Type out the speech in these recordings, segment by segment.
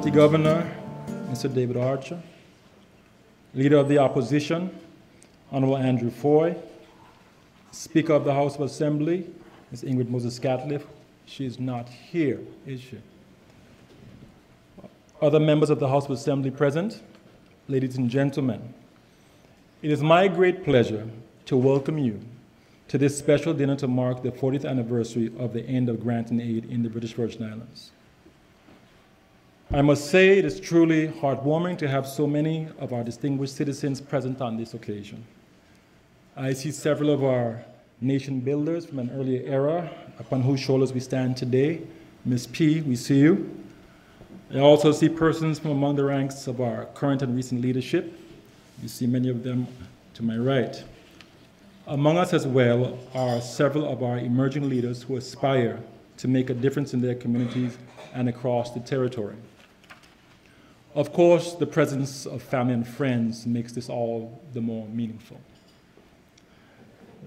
Deputy Governor, Mr. David Archer, Leader of the Opposition, Honorable Andrew Foy, Speaker of the House of Assembly, Ms. Ingrid Moses Catliffe. She is not here, is she? Other members of the House of Assembly present, ladies and gentlemen, it is my great pleasure to welcome you to this special dinner to mark the 40th anniversary of the end of grant and aid in the British Virgin Islands. I must say it is truly heartwarming to have so many of our distinguished citizens present on this occasion. I see several of our nation builders from an earlier era upon whose shoulders we stand today. Ms. P, we see you. I also see persons from among the ranks of our current and recent leadership. You see many of them to my right. Among us as well are several of our emerging leaders who aspire to make a difference in their communities and across the territory. Of course, the presence of family and friends makes this all the more meaningful.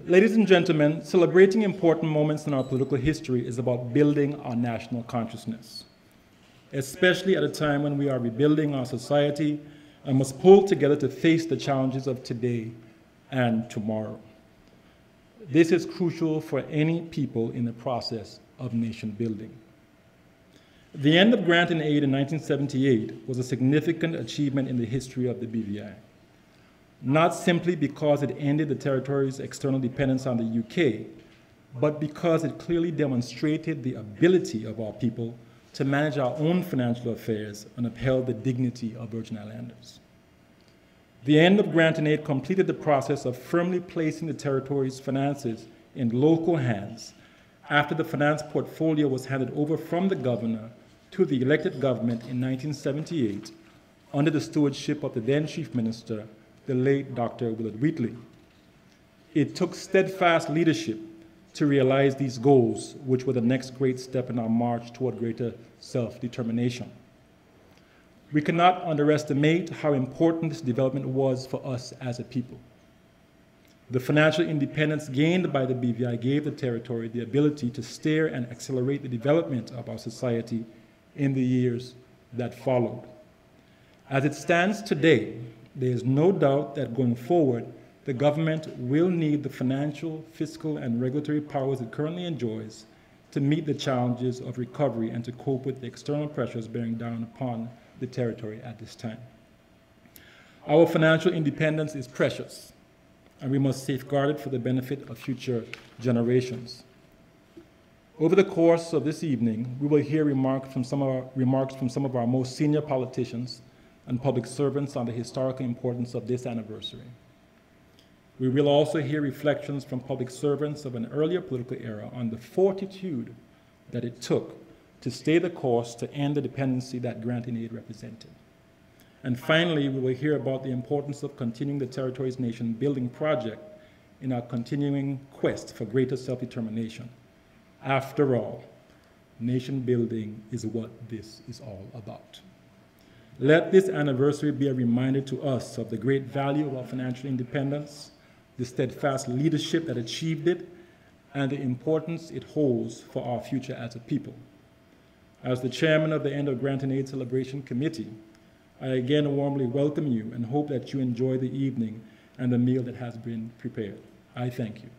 Ladies and gentlemen, celebrating important moments in our political history is about building our national consciousness, especially at a time when we are rebuilding our society and must pull together to face the challenges of today and tomorrow. This is crucial for any people in the process of nation building. The end of grant and aid in 1978 was a significant achievement in the history of the BVI, not simply because it ended the territory's external dependence on the UK, but because it clearly demonstrated the ability of our people to manage our own financial affairs and upheld the dignity of Virgin Islanders. The end of grant and aid completed the process of firmly placing the territory's finances in local hands after the finance portfolio was handed over from the governor to the elected government in 1978 under the stewardship of the then Chief Minister, the late Dr. Wheatley. It took steadfast leadership to realize these goals, which were the next great step in our march toward greater self-determination. We cannot underestimate how important this development was for us as a people. The financial independence gained by the BVI gave the territory the ability to steer and accelerate the development of our society in the years that followed. As it stands today, there is no doubt that going forward, the government will need the financial, fiscal, and regulatory powers it currently enjoys to meet the challenges of recovery and to cope with the external pressures bearing down upon the territory at this time. Our financial independence is precious, and we must safeguard it for the benefit of future generations. Over the course of this evening, we will hear remarks from some of our most senior politicians and public servants on the historical importance of this anniversary. We will also hear reflections from public servants of an earlier political era on the fortitude that it took to stay the course to end the dependency that grant and aid represented. And finally, we will hear about the importance of continuing the territory's nation building project in our continuing quest for greater self-determination. After all, nation building is what this is all about. Let this anniversary be a reminder to us of the great value of our financial independence, the steadfast leadership that achieved it, and the importance it holds for our future as a people. As the chairman of the End of Grant and Aid Celebration Committee, I again warmly welcome you and hope that you enjoy the evening and the meal that has been prepared. I thank you.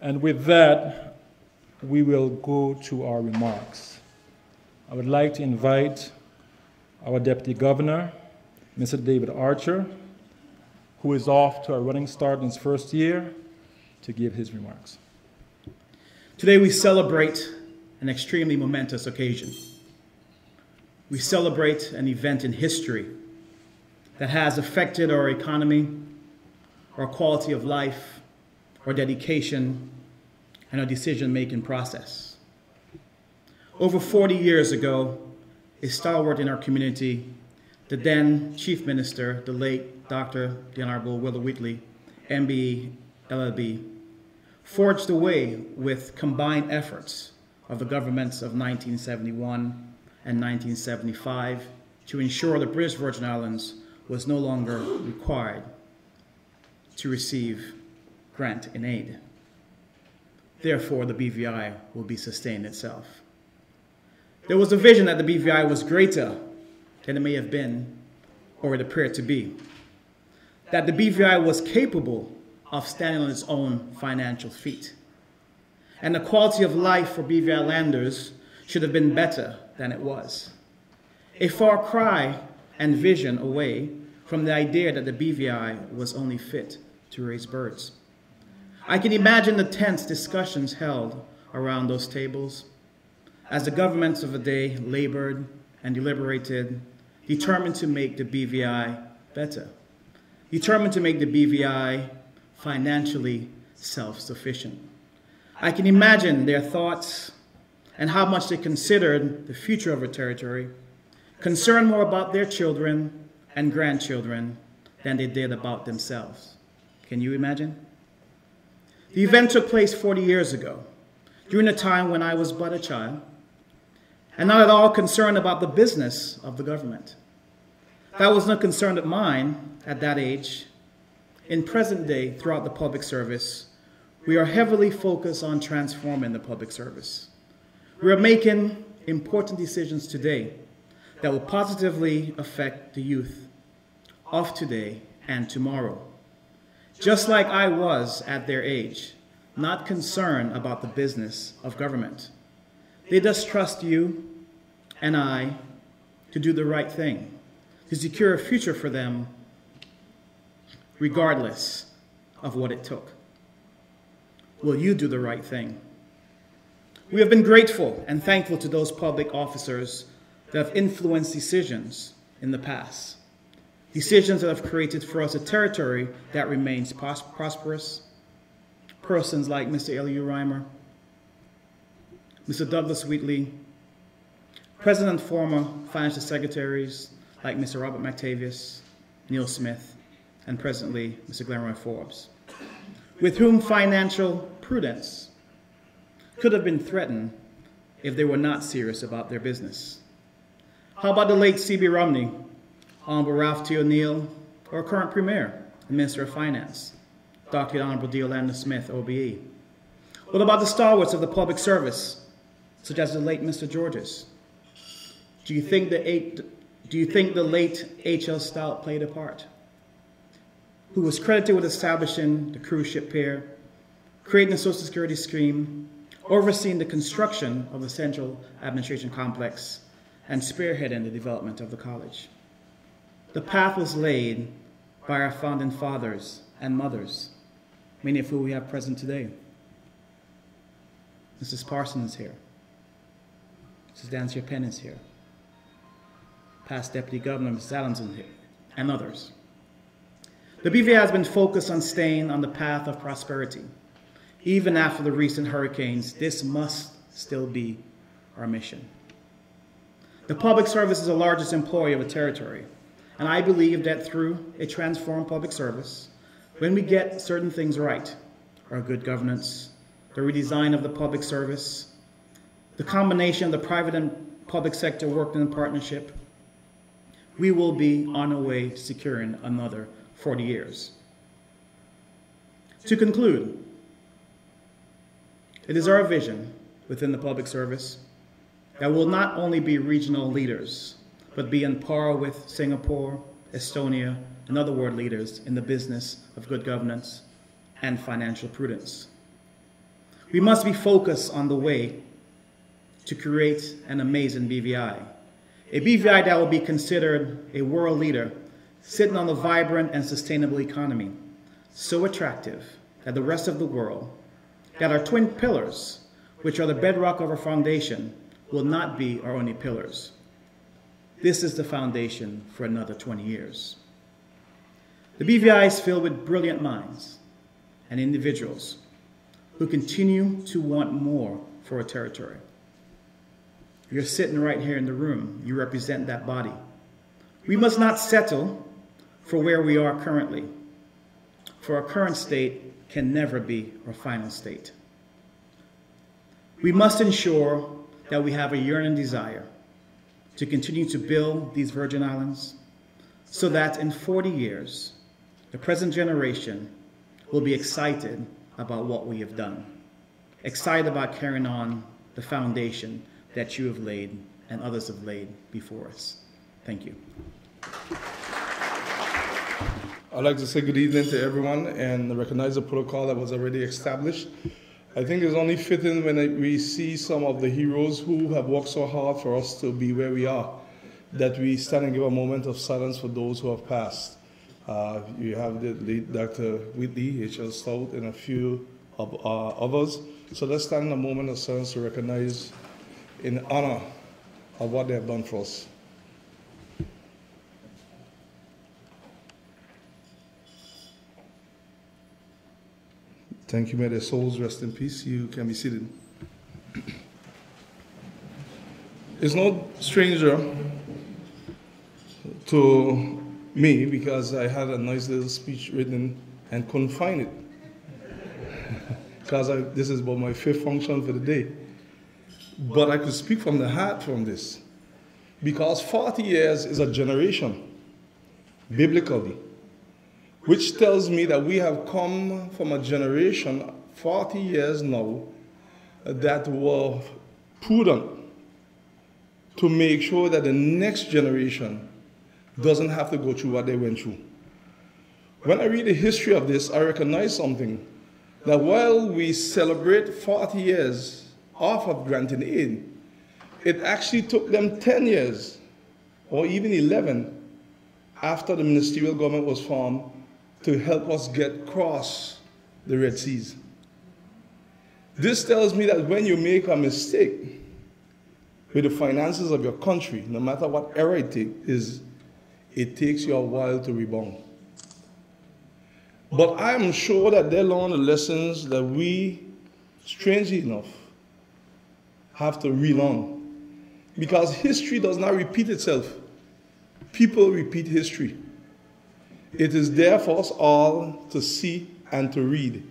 And with that, we will go to our remarks. I would like to invite our Deputy Governor, Mr. David Archer, who is off to a running start in his first year, to give his remarks. Today we celebrate an extremely momentous occasion. We celebrate an event in history that has affected our economy, our quality of life, our dedication, and our decision-making process. Over 40 years ago, a stalwart in our community, the then Chief Minister, the late Dr. the Honorable Wheatley, MBE, LLB, forged a way with combined efforts of the governments of 1971 and 1975 to ensure the British Virgin Islands was no longer required to receive grant and aid. Therefore, the BVI will be sustaining itself. There was a vision that the BVI was greater than it may have been or it appeared to be. That the BVI was capable of standing on its own financial feet. And the quality of life for BVI landers should have been better than it was. A far cry and vision away from the idea that the BVI was only fit to raise birds. I can imagine the tense discussions held around those tables as the governments of the day labored and deliberated, determined to make the BVI better, determined to make the BVI financially self-sufficient. I can imagine their thoughts and how much they considered the future of a territory, concerned more about their children and grandchildren than they did about themselves. Can you imagine? The event took place 40 years ago, during a time when I was but a child, and not at all concerned about the business of the government. That was no concern of mine at that age. In present day, throughout the public service, we are heavily focused on transforming the public service. We are making important decisions today that will positively affect the youth of today and tomorrow. Just like I was at their age, not concerned about the business of government. They just trust you and I to do the right thing, to secure a future for them regardless of what it took. Will you do the right thing? We have been grateful and thankful to those public officers that have influenced decisions in the past. Decisions that have created for us a territory that remains prosperous. Persons like Mr. Elihu Reimer, Mr. Douglas Wheatley, President and former financial secretaries like Mr. Robert McTavish, Neil Smith, and presently Mr. Glenroy Forbes, with whom financial prudence could have been threatened if they were not serious about their business. How about the late C.B. Romney, Honorable Ralph T. O'Neill, or current Premier and Minister of Finance, Dr. Honorable D. Orlando Smith, OBE? What about the stalwarts of the public service, such as the late Mr. Georges? Do you think the late H.L. Stout played a part? Who was credited with establishing the cruise ship pier, creating the Social Security scheme, overseeing the construction of the Central Administration Complex, and spearheading the development of the college. The path was laid by our founding fathers and mothers, many of whom we have present today. Mrs. Parsons is here. Mrs. Dancia Penn is here. Past Deputy Governor Mrs. Allens is here, and others. The BVI has been focused on staying on the path of prosperity. Even after the recent hurricanes, this must still be our mission. The public service is the largest employer of a territory, and I believe that through a transformed public service, when we get certain things right, our good governance, the redesign of the public service, the combination of the private and public sector working in partnership, we will be on our way to securing another 40 years. To conclude, it is our vision within the public service that will not only be regional leaders, but be on par with Singapore, Estonia, and other world leaders in the business of good governance and financial prudence. We must be focused on the way to create an amazing BVI, a BVI that will be considered a world leader, sitting on a vibrant and sustainable economy, so attractive that the rest of the world, that our twin pillars, which are the bedrock of our foundation, will not be our only pillars. This is the foundation for another 20 years. The BVI is filled with brilliant minds and individuals who continue to want more for a territory. You're sitting right here in the room. You represent that body. We must not settle for where we are currently, for our current state can never be our final state. We must ensure that we have a yearning desire to continue to build these Virgin Islands so that in 40 years, the present generation will be excited about what we have done. excited about carrying on the foundation that you have laid and others have laid before us. Thank you. I'd like to say good evening to everyone and recognize the protocol that was already established. I think it's only fitting when we see some of the heroes who have worked so hard for us to be where we are, that we stand and give a moment of silence for those who have passed. You have the late Dr. Wheatley, H.L. Stout, and a few of others. So let's stand in a moment of silence to recognize in honor of what they have done for us. Thank you. May their souls rest in peace. You can be seated. It's no stranger to me because I had a nice little speech written and couldn't find it. Because this is about my fifth function for the day. But I could speak from the heart from this. Because 40 years is a generation, biblically. Which tells me that we have come from a generation, 40 years now, that were prudent to make sure that the next generation doesn't have to go through what they went through. When I read the history of this, I recognize something, that while we celebrate 40 years off of granting aid, it actually took them 10 years, or even 11, after the ministerial government was formed, to help us get across the Red Seas. This tells me that when you make a mistake with the finances of your country, no matter what error it is, it takes you a while to rebound. But I am sure that they learned the lessons that we, strangely enough, have to relearn. Because history does not repeat itself. People repeat history. It is there for us all to see and to read.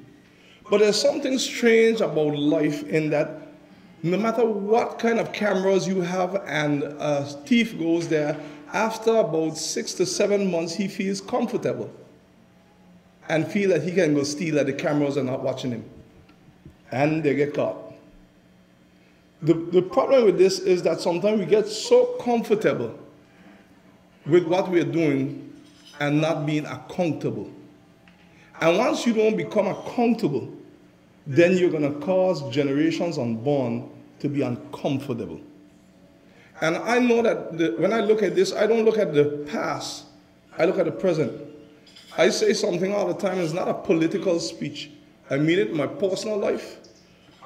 But there's something strange about life in that no matter what kind of cameras you have and a thief goes there, after about 6 to 7 months, he feels comfortable and feel that he can go steal that the cameras are not watching him. And they get caught. The problem with this is that sometimes we get so comfortable with what we're doing and not being accountable. And once you don't become accountable, then you're going to cause generations unborn to be uncomfortable. And I know that when I look at this, I don't look at the past, I look at the present. I say something all the time, it's not a political speech. I mean it in my personal life,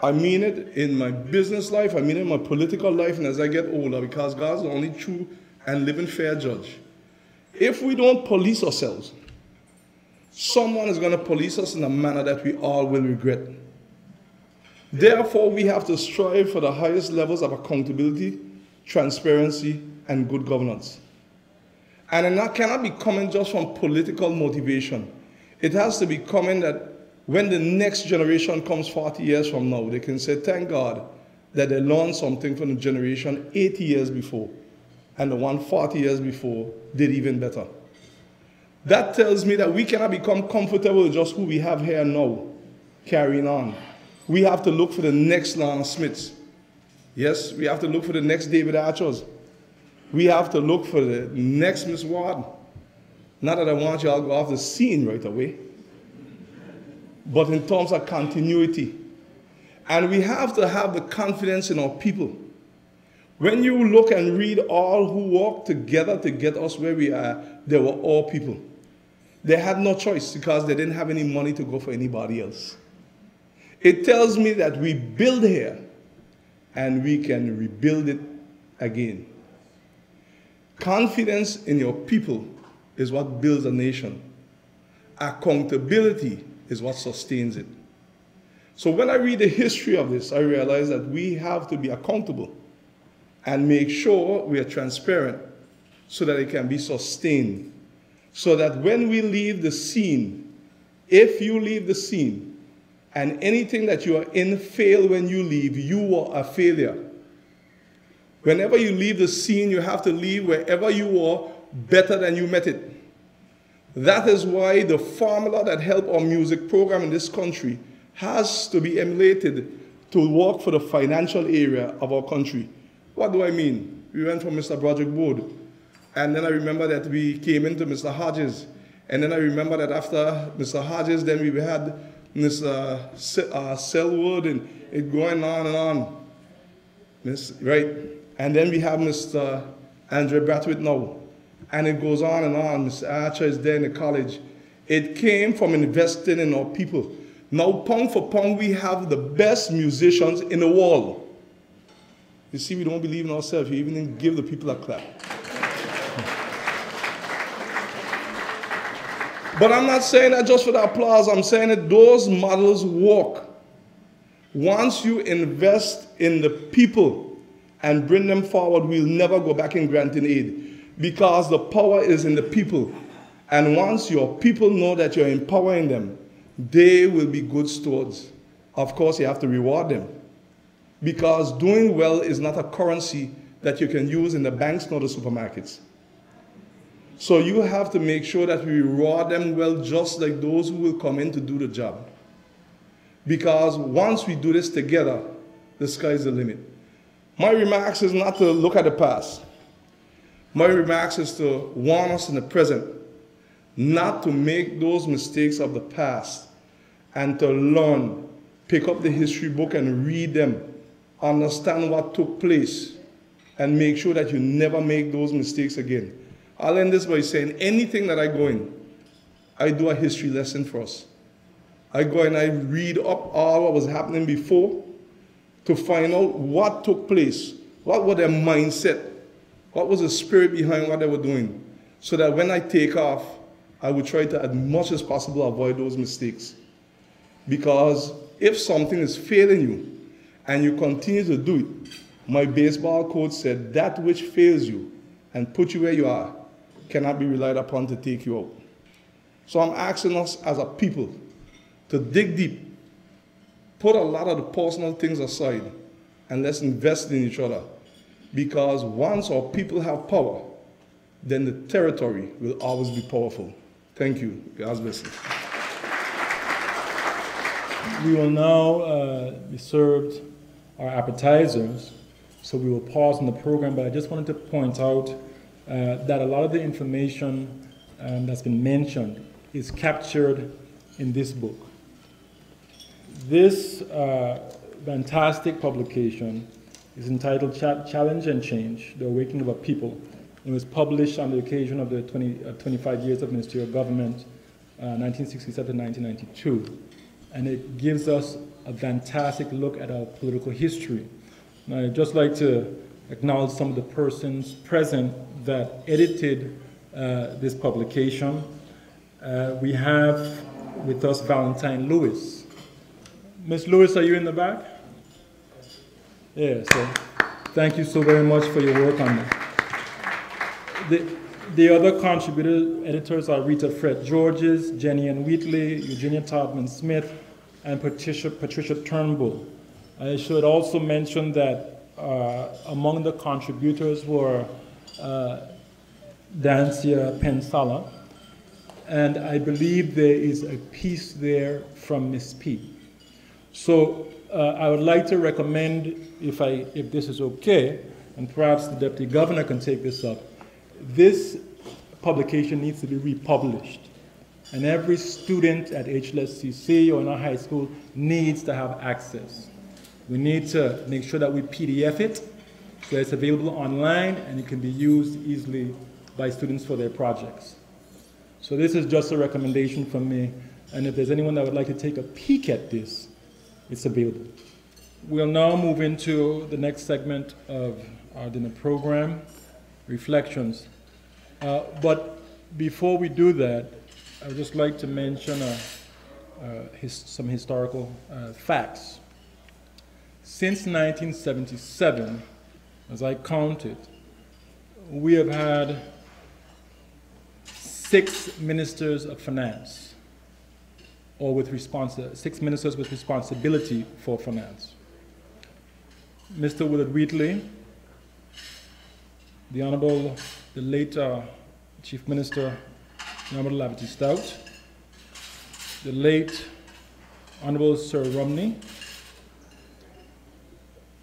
I mean it in my business life, I mean it in my political life, and as I get older, because God's the only true and living fair judge. If we don't police ourselves, someone is going to police us in a manner that we all will regret. Therefore, we have to strive for the highest levels of accountability, transparency, and good governance. And that cannot be coming just from political motivation. It has to be coming that when the next generation comes 40 years from now, they can say, thank God that they learned something from the generation 80 years before. And the one 40 years before did even better. That tells me that we cannot become comfortable with just who we have here now, carrying on. We have to look for the next Lana Smiths. Yes, we have to look for the next David Archers. We have to look for the next Miss Ward. Not that I want you all to go off the scene right away, but in terms of continuity. And we have to have the confidence in our people. When you look and read all who walked together to get us where we are, they were all people. They had no choice because they didn't have any money to go for anybody else. It tells me that we build here and we can rebuild it again. Confidence in your people is what builds a nation. Accountability is what sustains it. So when I read the history of this, I realize that we have to be accountable and make sure we are transparent so that it can be sustained. So that when we leave the scene, if you leave the scene, and anything that you are in fail when you leave, you are a failure. Whenever you leave the scene, you have to leave wherever you are better than you met it. That is why the formula that helped our music program in this country has to be emulated to work for the financial area of our country. What do I mean? We went from Mr. Broderick Wood, and then I remember that we came into Mr. Hodges, and then I remember that after Mr. Hodges, then we had Mr. Selwood, and it going on and on. Right? And then we have Mr. Andre Brathwaite now, and it goes on and on. Mr. Archer is there in the college. It came from investing in our people. Now, pound for pound, we have the best musicians in the world. You see, we don't believe in ourselves. We even give the people a clap. But I'm not saying that just for the applause. I'm saying that those models work. Once you invest in the people and bring them forward, we'll never go back in granting aid, because the power is in the people. And once your people know that you're empowering them, they will be good stewards. Of course, you have to reward them, because doing well is not a currency that you can use in the banks nor the supermarkets. So you have to make sure that we reward them well, just like those who will come in to do the job. Because once we do this together, the sky is the limit. My remarks is not to look at the past. My remarks is to warn us in the present, not to make those mistakes of the past, and to learn, pick up the history book and read them, understand what took place, and make sure that you never make those mistakes again. I'll end this by saying anything that I go in, I do a history lesson for us. I go and I read up all what was happening before to find out what took place, what was their mindset, what was the spirit behind what they were doing, so that when I take off, I would try to, as much as possible, avoid those mistakes. Because if something is failing you and you continue to do it, my baseball coach said, that which fails you and put you where you are cannot be relied upon to take you out. So I'm asking us as a people to dig deep, put a lot of the personal things aside, and let's invest in each other. Because once our people have power, then the territory will always be powerful. Thank you. God's blessing. We will now be served our appetizers, so we will pause in the program, but I just wanted to point out that a lot of the information that's been mentioned is captured in this book. This fantastic publication is entitled Challenge and Change, The Awakening of a People. It was published on the occasion of the 25 years of ministerial government, 1967 to 1992. And it gives us a fantastic look at our political history. And I'd just like to acknowledge some of the persons present that edited this publication. We have with us Valentine Lewis. Ms. Lewis, are you in the back? Yeah, so thank you so very much for your work on that. The other contributor editors are Rita Frett Georges, Jenny Ann Wheatley, Eugenia Taubman Smith, and Patricia Turnbull. I should also mention that among the contributors were Dancia Pensala, and I believe there is a piece there from Ms. P. So I would like to recommend, if this is okay, and perhaps the Deputy Governor can take this up, this publication needs to be republished. And every student at HLSCC or in our high school needs to have access. We need to make sure that we PDF it so it's available online and it can be used easily by students for their projects. So this is just a recommendation from me, and if there's anyone that would like to take a peek at this, it's available. We'll now move into the next segment of our dinner program, Reflections. But before we do that, I would just like to mention some historical facts. Since 1977, as I counted, we have had 6 ministers of finance, or with 6 ministers with responsibility for finance. Mr. Willard Wheatley, the late Chief Minister, the Honorable Lavity Stout, the late Honorable Sir Romney,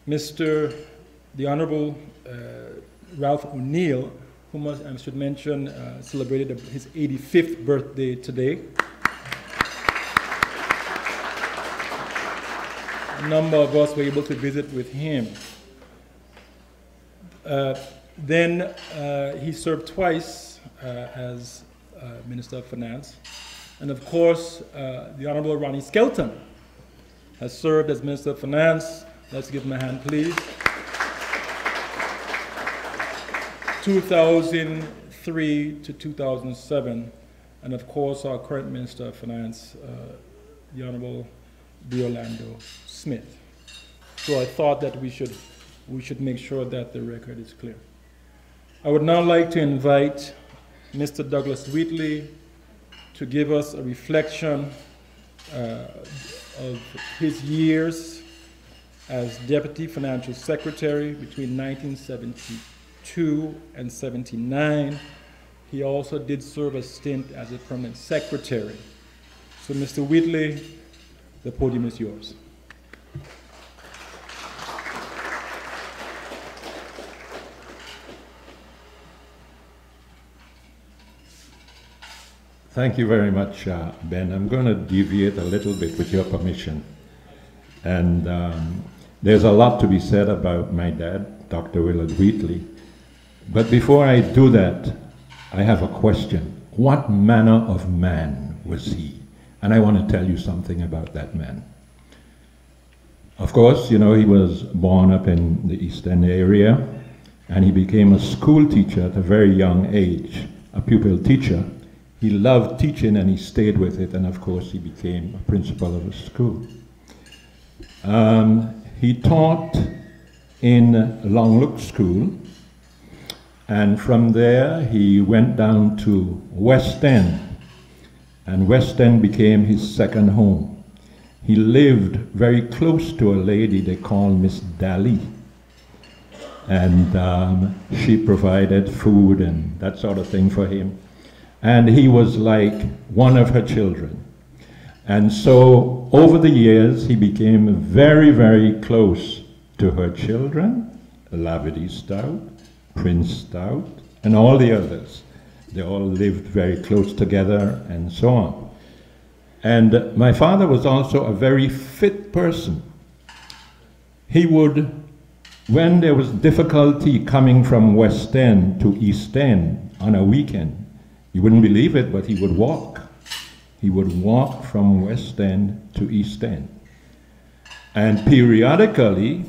The Honorable Ralph O'Neill, whom I should mention celebrated his 85th birthday today. A number of us were able to visit with him. Then he served twice as Minister of Finance. And of course, the Honorable Ronnie Skelton has served as Minister of Finance. Let's give him a hand, please. 2003 to 2007. And of course, our current Minister of Finance, the Honorable B. Orlando Smith. So I thought that we should make sure that the record is clear. I would now like to invite Mr. Douglas Wheatley to give us a reflection of his years as Deputy Financial Secretary between 1972 and 79. He also did serve a stint as a permanent secretary. So Mr. Wheatley, the podium is yours. Thank you very much, Ben. I'm going to deviate a little bit with your permission. And there's a lot to be said about my dad, Dr. Willard Wheatley. But before I do that, I have a question. What manner of man was he? And I want to tell you something about that man. Of course, you know, he was born up in the East End area, and he became a school teacher at a very young age, a pupil teacher. He loved teaching and he stayed with it, and of course he became a principal of a school. He taught in Longlook School, and from there he went down to West End, and West End became his second home. He lived very close to a lady they called Miss Daly, and she provided food and that sort of thing for him. And he was like one of her children. And so over the years, he became very, very close to her children, Lavity Stout, Prince Stout, and all the others. They all lived very close together and so on. And my father was also a very fit person. He would, when there was difficulty coming from West End to East End on a weekend, you wouldn't believe it, but he would walk. He would walk from West End to East End. And periodically,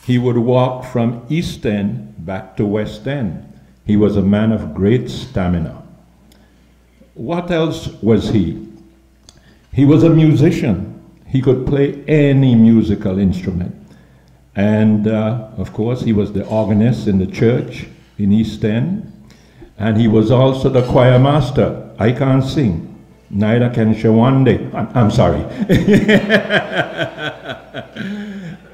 he would walk from East End back to West End. He was a man of great stamina. What else was he? He was a musician. He could play any musical instrument. And of course, he was the organist in the church in East End. And he was also the choir master. I can't sing, neither can Shawande. I'm sorry.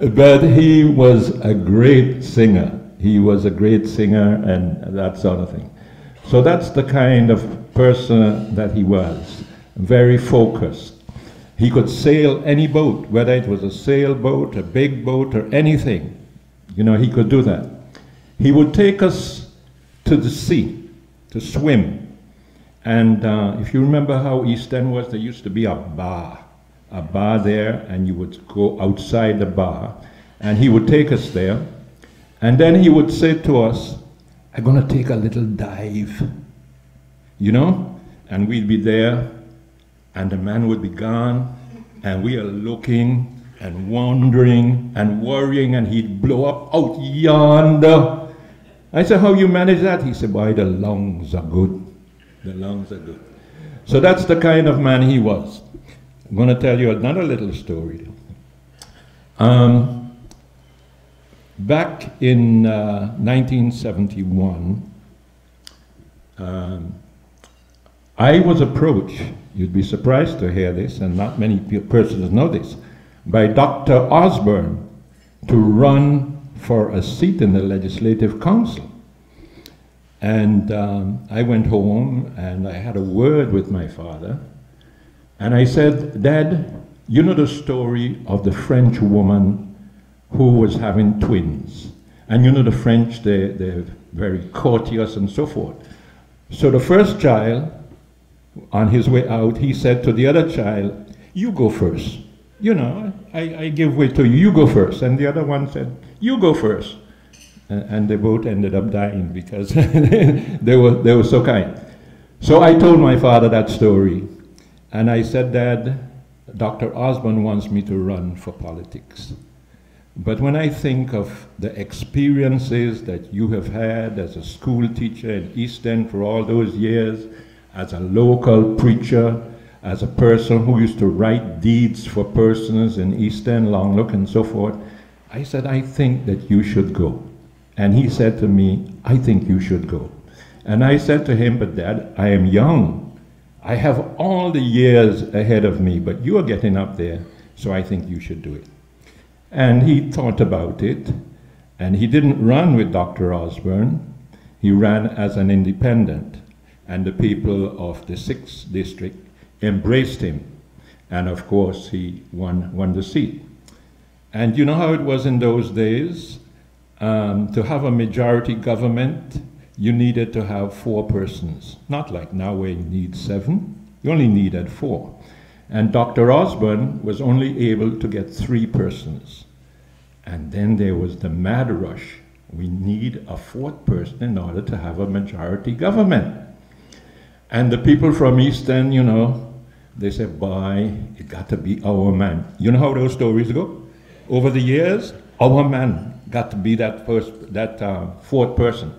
But he was a great singer. He was a great singer and that sort of thing. So that's the kind of person that he was, very focused. He could sail any boat, whether it was a sailboat, a big boat, or anything. You know, he could do that. He would take us to the sea to swim. And if you remember how East End was, there used to be a bar there, and you would go outside the bar, and he would take us there, and then he would say to us, I'm going to take a little dive, you know? And we'd be there, and the man would be gone, and we are looking and wondering and worrying, and he'd blow up out yonder. I said, how you manage that? He said, boy, the lungs are good. The lungs are good. So that's the kind of man he was. I'm going to tell you another little story. Back in 1971, I was approached, you'd be surprised to hear this, and not many persons know this, by Dr. Osborne to run for a seat in the Legislative Council. And I went home and I had a word with my father, and I said, Dad, you know the story of the French woman who was having twins. And you know the French, they're very courteous and so forth. So the first child, on his way out, he said to the other child, you go first. You know, I give way to you, you go first. And the other one said, you go first. And they both ended up dying because they were so kind. So I told my father that story. And I said, Dad, Dr. Osborne wants me to run for politics. But when I think of the experiences that you have had as a school teacher in East End for all those years, as a local preacher, as a person who used to write deeds for persons in East End, Longlook, and so forth, I said, I think that you should go. And he said to me, I think you should go. And I said to him, but Dad, I am young. I have all the years ahead of me, but you are getting up there, so I think you should do it. And he thought about it, and he didn't run with Dr. Osborne. He ran as an independent, and the people of the 6th district embraced him. And of course, he won the seat. And you know how it was in those days? To have a majority government, you needed to have 4 persons. Not like now where you need 7. You only needed 4. And Dr. Osborne was only able to get 3 persons. And then there was the mad rush. We need a 4th person in order to have a majority government. And the people from East End, you know, they said, boy, it got to be our man. You know how those stories go? Over the years, our man got to be that 4th person.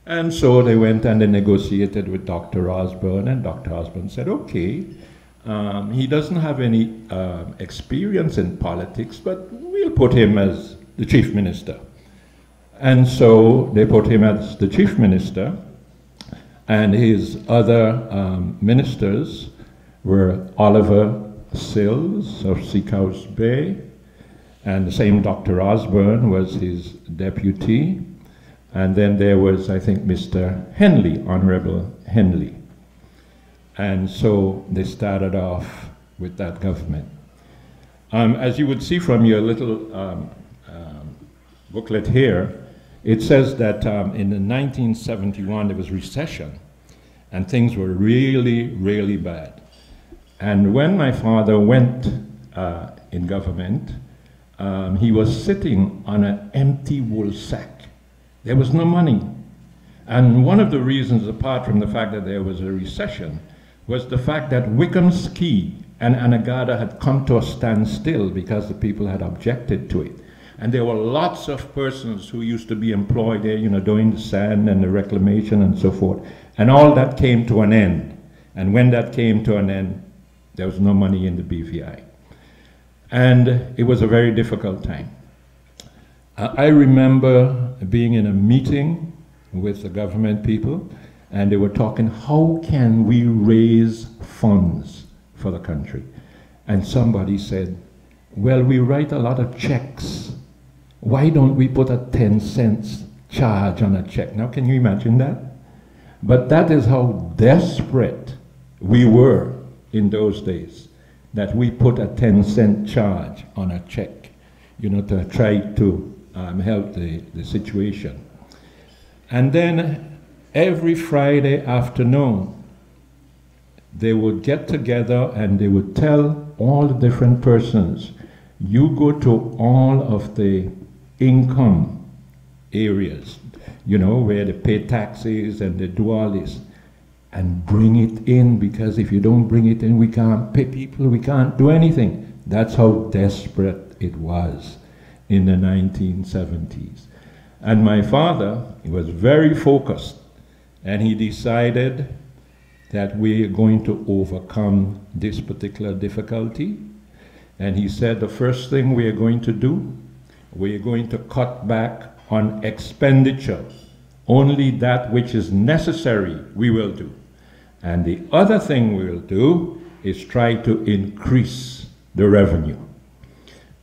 And so they went and they negotiated with Dr. Osborne, and Dr. Osborne said, okay, he doesn't have any experience in politics, but we'll put him as the chief minister. And so they put him as the chief minister, and his other ministers were Oliver Sills of Seacoast Bay, and the same Dr. Osborne was his deputy, and then there was, I think, Mr. Henley, Honorable Henley. And so they started off with that government. As you would see from your little booklet here, it says that in 1971 there was recession, and things were really, really bad. And when my father went in government, he was sitting on an empty wool sack. There was no money. And one of the reasons, apart from the fact that there was a recession, was the fact that Wickham's Quay and Anegada had come to a standstill because the people had objected to it. And there were lots of persons who used to be employed there, you know, doing the sand and the reclamation and so forth. And all that came to an end. And when that came to an end, there was no money in the BVI. And it was a very difficult time. I remember being in a meeting with the government people, and they were talking, how can we raise funds for the country? And somebody said, well, we write a lot of checks. Why don't we put a 10 cents charge on a check? Now, can you imagine that? But that is how desperate we were in those days, that we put a 10-cent charge on a check, you know, to try to help the situation. And then every Friday afternoon, they would get together and they would tell all the different persons, you go to all of the income areas, you know, where they pay taxes and they do all this, and bring it in, because if you don't bring it in, we can't pay people, we can't do anything. That's how desperate it was in the 1970s. And my father, he was very focused, and he decided that we are going to overcome this particular difficulty. And he said, the first thing we are going to do, we are going to cut back on expenditure. Only that which is necessary we will do. And the other thing we will do is try to increase the revenue.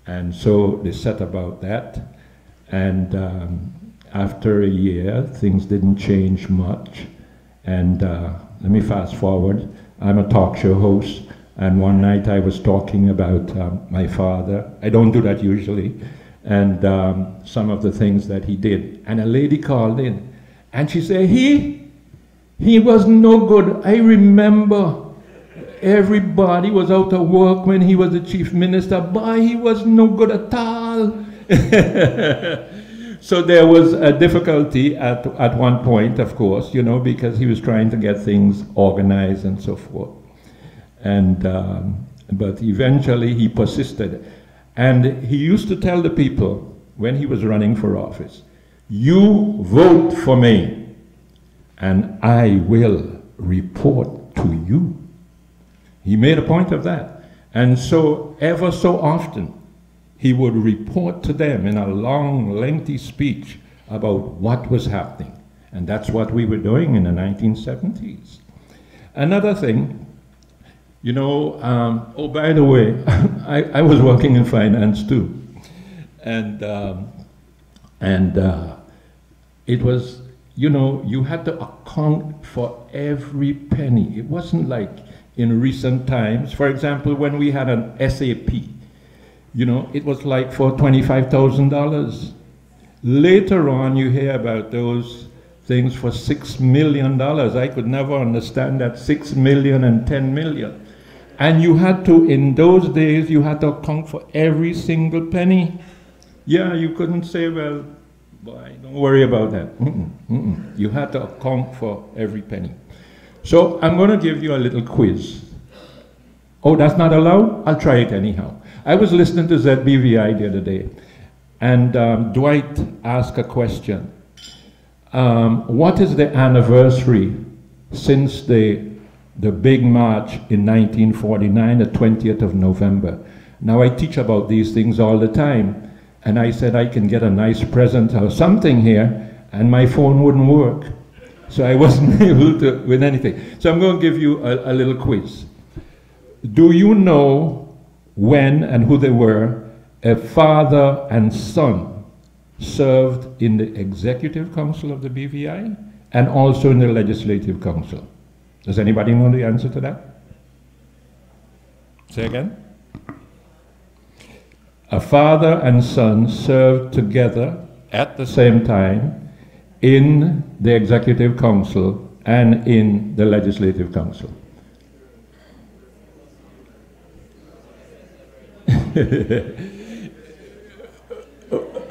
And so they set about that. And after a year, things didn't change much. And let me fast forward. I'm a talk show host. And one night I was talking about my father. I don't do that usually. and some of the things that he did. And a lady called in, and she said, he was no good. I remember everybody was out of work when he was the chief minister. Boy, he was no good at all. So there was a difficulty at one point, of course, you know, because he was trying to get things organized and so forth. And but eventually he persisted. And he used to tell the people when he was running for office, you vote for me and I will report to you. He made a point of that. And so ever so often, he would report to them in a long, lengthy speech about what was happening. And that's what we were doing in the 1970s. Another thing, you know, oh, by the way, I was working in finance too. And it was, you know, you had to account for every penny. It wasn't like in recent times. For example, when we had an SAP, you know, it was like for $25,000. Later on, you hear about those things for $6 million. I could never understand that, 6 million and 10 million. And you had to, in those days, you had to account for every single penny. Yeah, you couldn't say, well, boy, don't worry about that. You had to account for every penny. So I'm going to give you a little quiz. Oh, that's not allowed? I'll try it anyhow. I was listening to ZBVI the other day, and Dwight asked a question. What is the anniversary since the big march in 1949, the 20th of November? Now, I teach about these things all the time, and I said I can get a nice present or something here, and my phone wouldn't work. So I wasn't able to win anything. So I'm going to give you a little quiz. Do you know when and who they were? A father and son served in the Executive Council of the BVI and also in the Legislative Council. Does anybody know the answer to that? Say again. A father and son served together at the same time in the Executive Council and in the Legislative Council.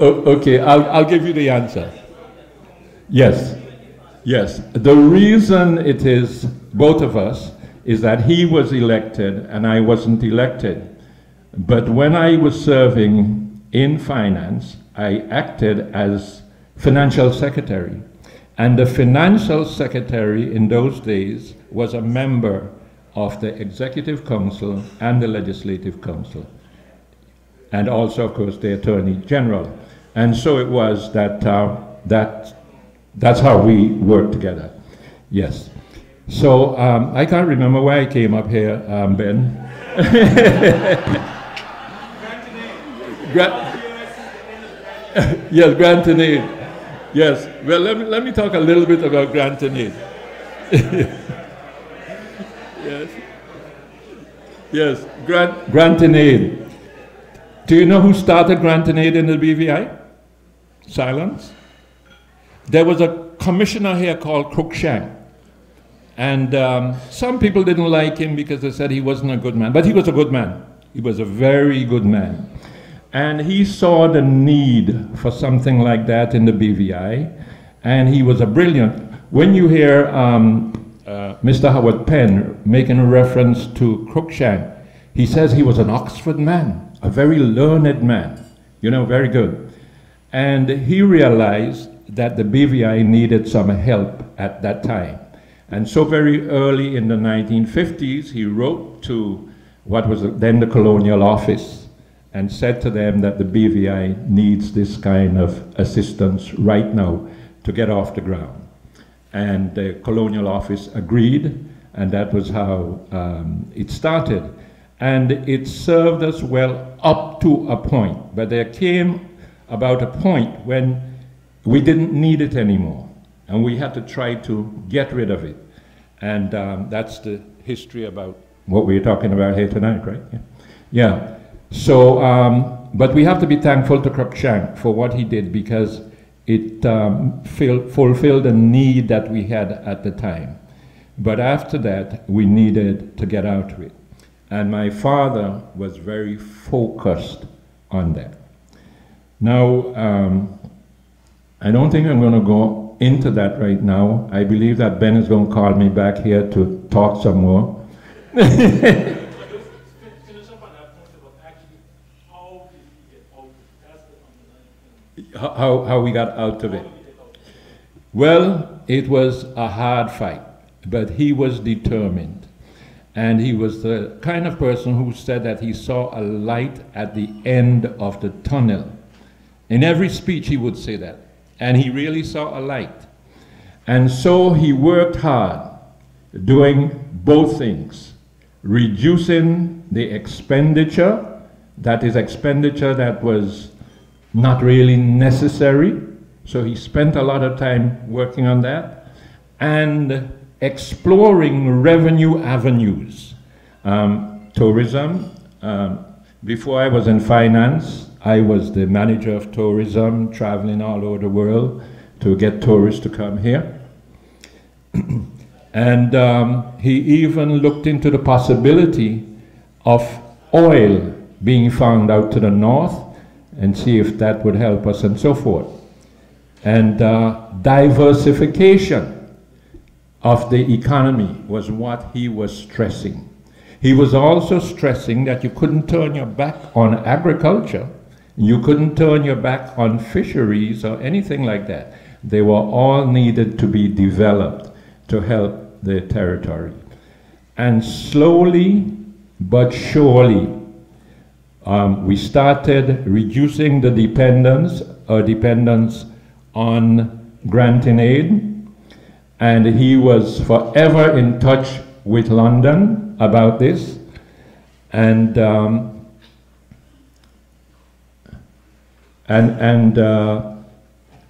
Okay, I'll give you the answer. Yes, yes. The reason it is both of us is that he was elected and I wasn't elected. But when I was serving in finance, I acted as financial secretary. And the financial secretary in those days was a member of the Executive Council and the Legislative Council. And also, of course, the Attorney General. And so it was that, that's how we worked together. Yes. So I can't remember why I came up here, Ben. Yes, grant and aid. Yes. Well, let me talk a little bit about grant and aid. Yes. Yes, grant and aid. Do you know who started grant and aid in the BVI? Silence. There was a commissioner here called Cruikshank. And some people didn't like him because they said he wasn't a good man. But he was a good man. He was a very good man. And he saw the need for something like that in the BVI. And he was a brilliant. When you hear Mr. Howard Penn making a reference to Cruikshank, he says he was an Oxford man. A very learned man, you know, very good. And he realized that the BVI needed some help at that time. And so very early in the 1950s, he wrote to what was then the Colonial Office and said to them that the BVI needs this kind of assistance right now to get off the ground. And the Colonial Office agreed, and that was how it started. And it served us well up to a point, but there came about a point when we didn't need it anymore, and we had to try to get rid of it. And that's the history about what we're talking about here tonight, right? Yeah. So But we have to be thankful to Cruikshank for what he did, because it fulfilled a need that we had at the time. But after that, we needed to get out of it. And my father was very focused on that. Now, I don't think I'm going to go into that right now. I believe that Ben is going to call me back here to talk some more. How we got out of it. Well, it was a hard fight, but he was determined. And he was the kind of person who said that he saw a light at the end of the tunnel. In every speech he would say that. And he really saw a light. And so he worked hard, doing both things. Reducing the expenditure, that is expenditure that was not really necessary. So he spent a lot of time working on that. And exploring revenue avenues. Tourism. Before I was in finance, I was the manager of tourism, traveling all over the world to get tourists to come here. And he even looked into the possibility of oil being found out to the north and see if that would help us and so forth. And diversification of the economy was what he was stressing. He was also stressing that you couldn't turn your back on agriculture, you couldn't turn your back on fisheries or anything like that. They were all needed to be developed to help the territory. And slowly but surely, we started reducing the dependence on granting aid. And he was forever in touch with London about this. And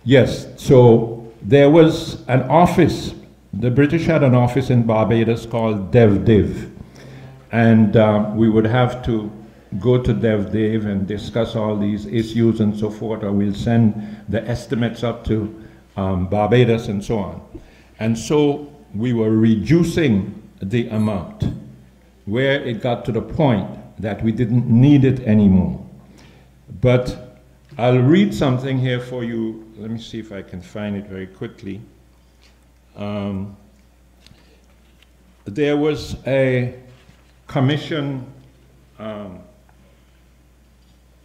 yes, so there was an office. The British had an office in Barbados called DevDiv. And we would have to go to DevDiv and discuss all these issues and so forth, or we'll send the estimates up to Barbados and so on. And so we were reducing the amount where it got to the point that we didn't need it anymore. But I'll read something here for you. Let me see if I can find it very quickly. There was a commission.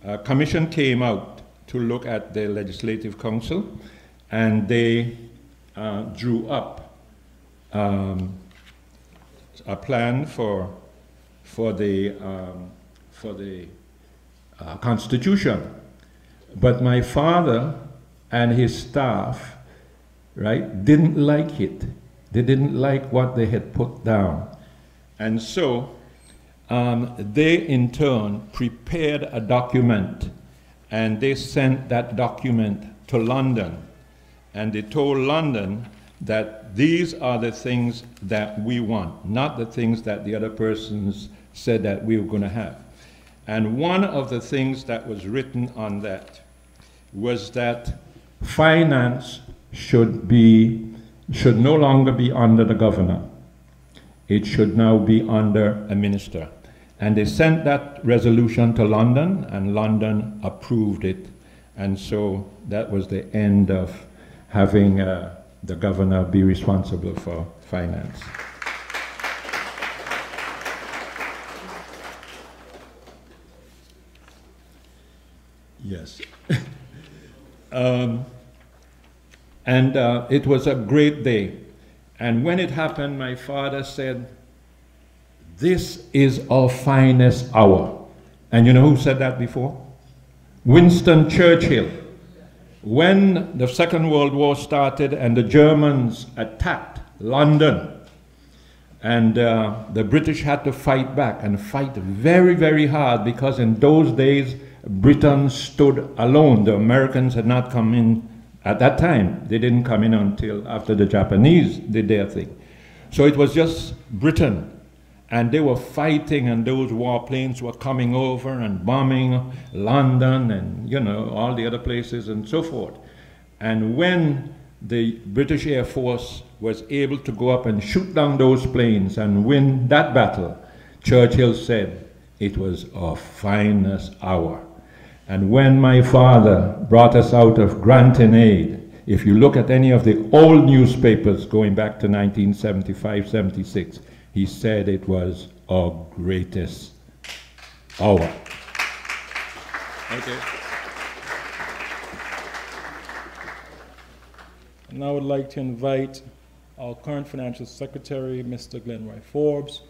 A commission came out to look at the Legislative Council, and they drew up a plan for the Constitution. But my father and his staff, right, didn't like it. They didn't like what they had put down. And so they in turn prepared a document, and they sent that document to London. And they told London that these are the things that we want, not the things that the other persons said that we were going to have. And one of the things that was written on that was that finance should no longer be under the governor. It should now be under a minister. And they sent that resolution to London, and London approved it. And so that was the end of having the governor be responsible for finance. Yes. It was a great day. And when it happened, my father said, "This is our finest hour." And you know who said that before? Winston Churchill. When the Second World War started and the Germans attacked London, and the British had to fight back and fight very, very hard, because in those days Britain stood alone. The Americans had not come in at that time. They didn't come in until after the Japanese did their thing. So it was just Britain. And they were fighting, and those warplanes were coming over and bombing London and, you know, all the other places and so forth. And when the British Air Force was able to go up and shoot down those planes and win that battle, Churchill said it was our finest hour. And when my father brought us out of granting aid, if you look at any of the old newspapers going back to 1975, 76, he said it was our greatest hour. Okay. And I would like to invite our current Financial Secretary, Mr. Glenroy Forbes,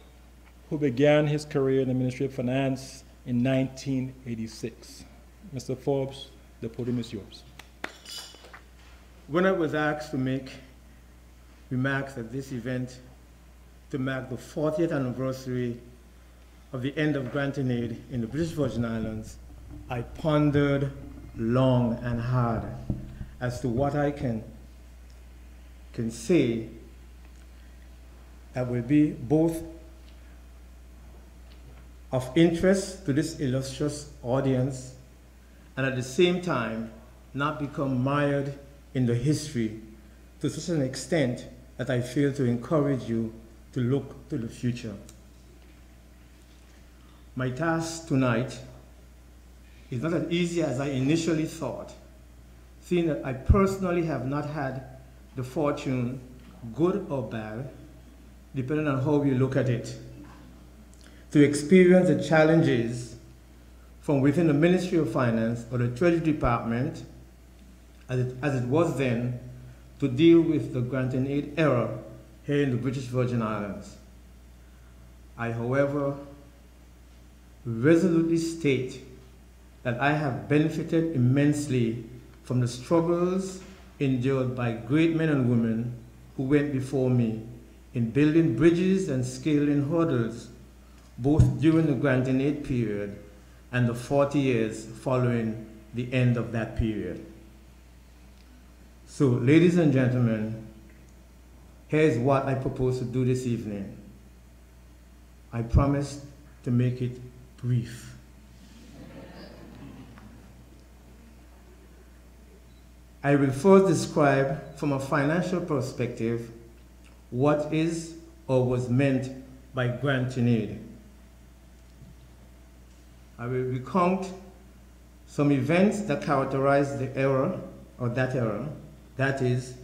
who began his career in the Ministry of Finance in 1986. Mr. Forbes, the podium is yours. When I was asked to make remarks at this event to mark the 40th anniversary of the end of granting aid in the British Virgin Islands, I pondered long and hard as to what I can say that will be both of interest to this illustrious audience and at the same time not become mired in the history to such an extent that I feel to encourage you to look to the future. My task tonight is not as easy as I initially thought, seeing that I personally have not had the fortune, good or bad, depending on how you look at it, to experience the challenges from within the Ministry of Finance or the Treasury Department, as it was then, to deal with the granting aid era here in the British Virgin Islands. I, however, resolutely state that I have benefited immensely from the struggles endured by great men and women who went before me in building bridges and scaling hurdles, both during the granting aid period and the 40 years following the end of that period. So, ladies and gentlemen, here's what I propose to do this evening. I promise to make it brief. I will first describe from a financial perspective what is or was meant by granting aid. I will recount some events that characterized the era, or that era, that is,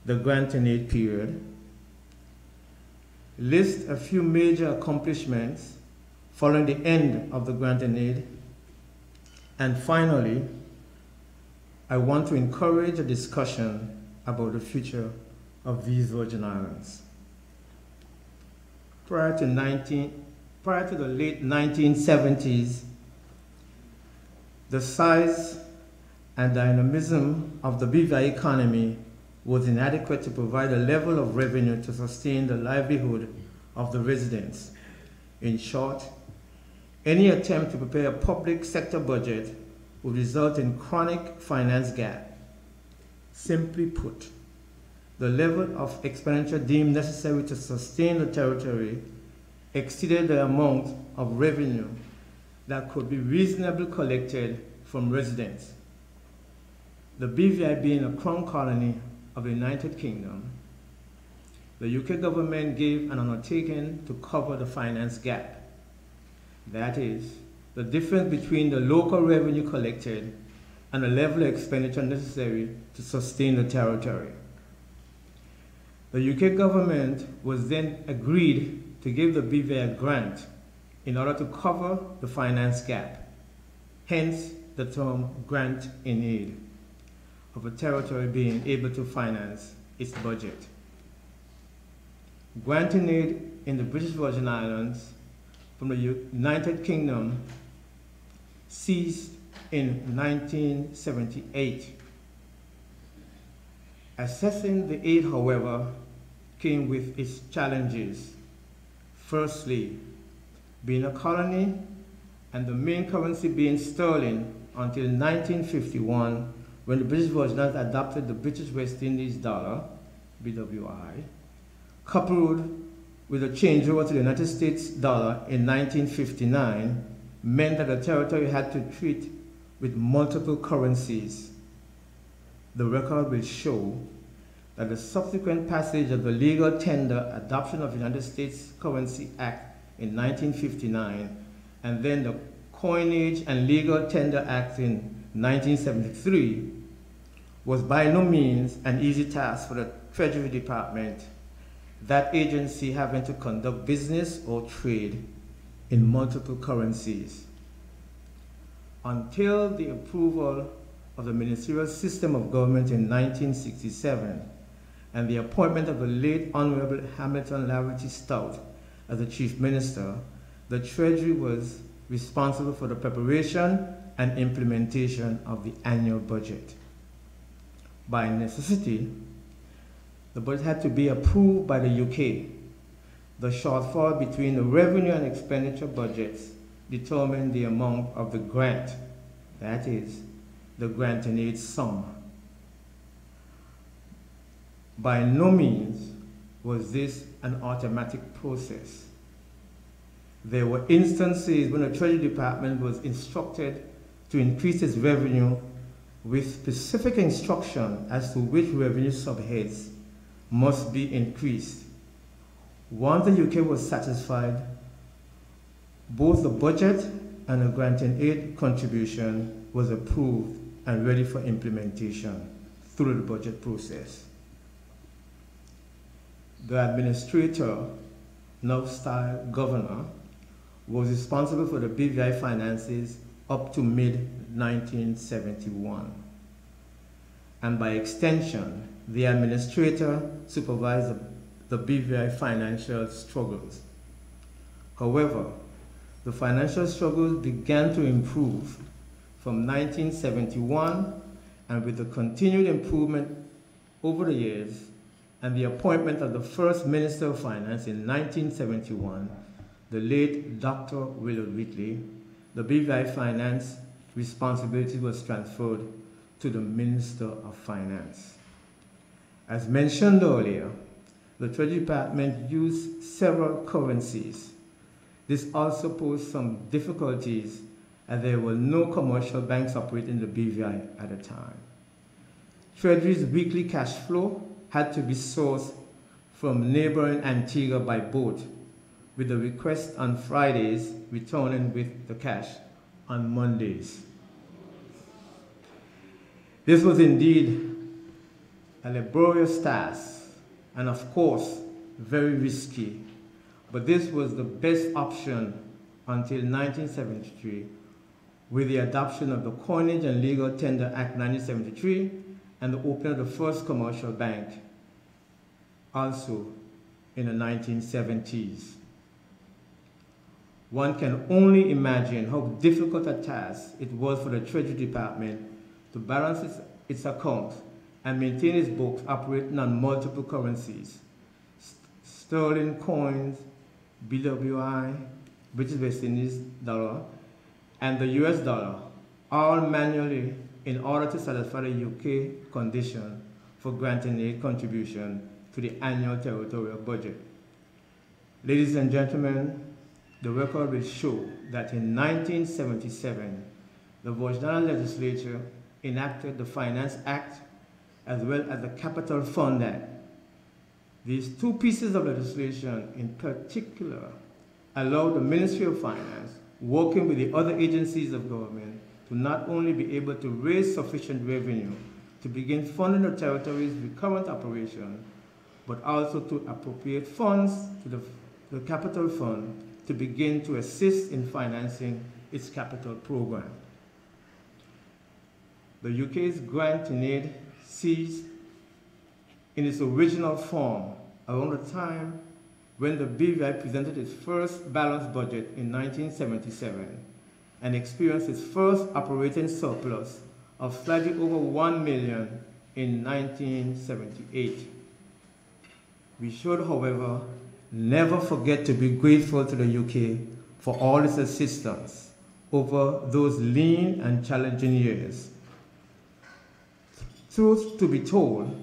the granting aid period. List a few major accomplishments following the end of the granting aid. And finally, I want to encourage a discussion about the future of these Virgin Islands. Prior to the late 1970s, the size and dynamism of the BVI economy was inadequate to provide a level of revenue to sustain the livelihood of the residents. In short, any attempt to prepare a public sector budget would result in chronic finance gap. Simply put, the level of expenditure deemed necessary to sustain the territory exceeded the amount of revenue that could be reasonably collected from residents. The BVI being a crown colony of the United Kingdom, the UK government gave an undertaking to cover the finance gap. That is, the difference between the local revenue collected and the level of expenditure necessary to sustain the territory. The UK government was then agreed to give the BVI a grant in order to cover the finance gap, hence the term grant in aid, of a territory being able to finance its budget. Granting aid in the British Virgin Islands from the United Kingdom ceased in 1978. Assessing the aid, however, came with its challenges. Firstly, being a colony and the main currency being sterling until 1951, when the British Virgin Islands adopted the British West Indies dollar, BWI, coupled with a changeover to the United States dollar in 1959 meant that the territory had to treat with multiple currencies. The record will show that the subsequent passage of the legal tender adoption of the United States Currency Act in 1959 and then the Coinage and Legal Tender Act in 1973 was by no means an easy task for the Treasury Department, that agency having to conduct business or trade in multiple currencies. Until the approval of the ministerial system of government in 1967 and the appointment of the late Honorable Hamilton Laverty Stout as the Chief Minister, the Treasury was responsible for the preparation and implementation of the annual budget. By necessity, the budget had to be approved by the UK. The shortfall between the revenue and expenditure budgets determined the amount of the grant, that is, the grant and aid sum. By no means was this an automatic process. There were instances when the Treasury Department was instructed to increase its revenue with specific instruction as to which revenue subheads must be increased. Once the UK was satisfied, both the budget and the grant and aid contribution was approved and ready for implementation through the budget process. The administrator, now styled governor, was responsible for the BVI finances up to mid-1971. And by extension, the administrator supervised the BVI financial struggles. However, the financial struggles began to improve from 1971, and with the continued improvement over the years and the appointment of the first Minister of Finance in 1971, the late Dr. Wheatley, the BVI finance responsibility was transferred to the Minister of Finance. As mentioned earlier, the Treasury Department used several currencies. This also posed some difficulties as there were no commercial banks operating the BVI at the time. Treasury's weekly cash flow had to be sourced from neighboring Antigua by boat, with the request on Fridays returning with the cash on Mondays. This was indeed a laborious task and of course very risky, but this was the best option until 1973 with the adoption of the Coinage and Legal Tender Act 1973 and the opening of the first commercial bank also in the 1970s. One can only imagine how difficult a task it was for the Treasury Department to balance its accounts and maintain its books operating on multiple currencies, sterling coins, BWI, British West Indies dollar, and the US dollar, all manually in order to satisfy the UK condition for granting aid contribution to the annual territorial budget. Ladies and gentlemen, the record will show that in 1977, the Virginia legislature enacted the Finance Act as well as the Capital Fund Act. These two pieces of legislation in particular allowed the Ministry of Finance, working with the other agencies of government, to not only be able to raise sufficient revenue to begin funding the territory's recurrent operation, but also to appropriate funds to the Capital Fund to begin to assist in financing its capital program. The UK's grant and aid ceased in its original form around the time when the BVI presented its first balanced budget in 1977 and experienced its first operating surplus of slightly over 1 million in 1978. We should, however, never forget to be grateful to the UK for all its assistance over those lean and challenging years. Truth to be told,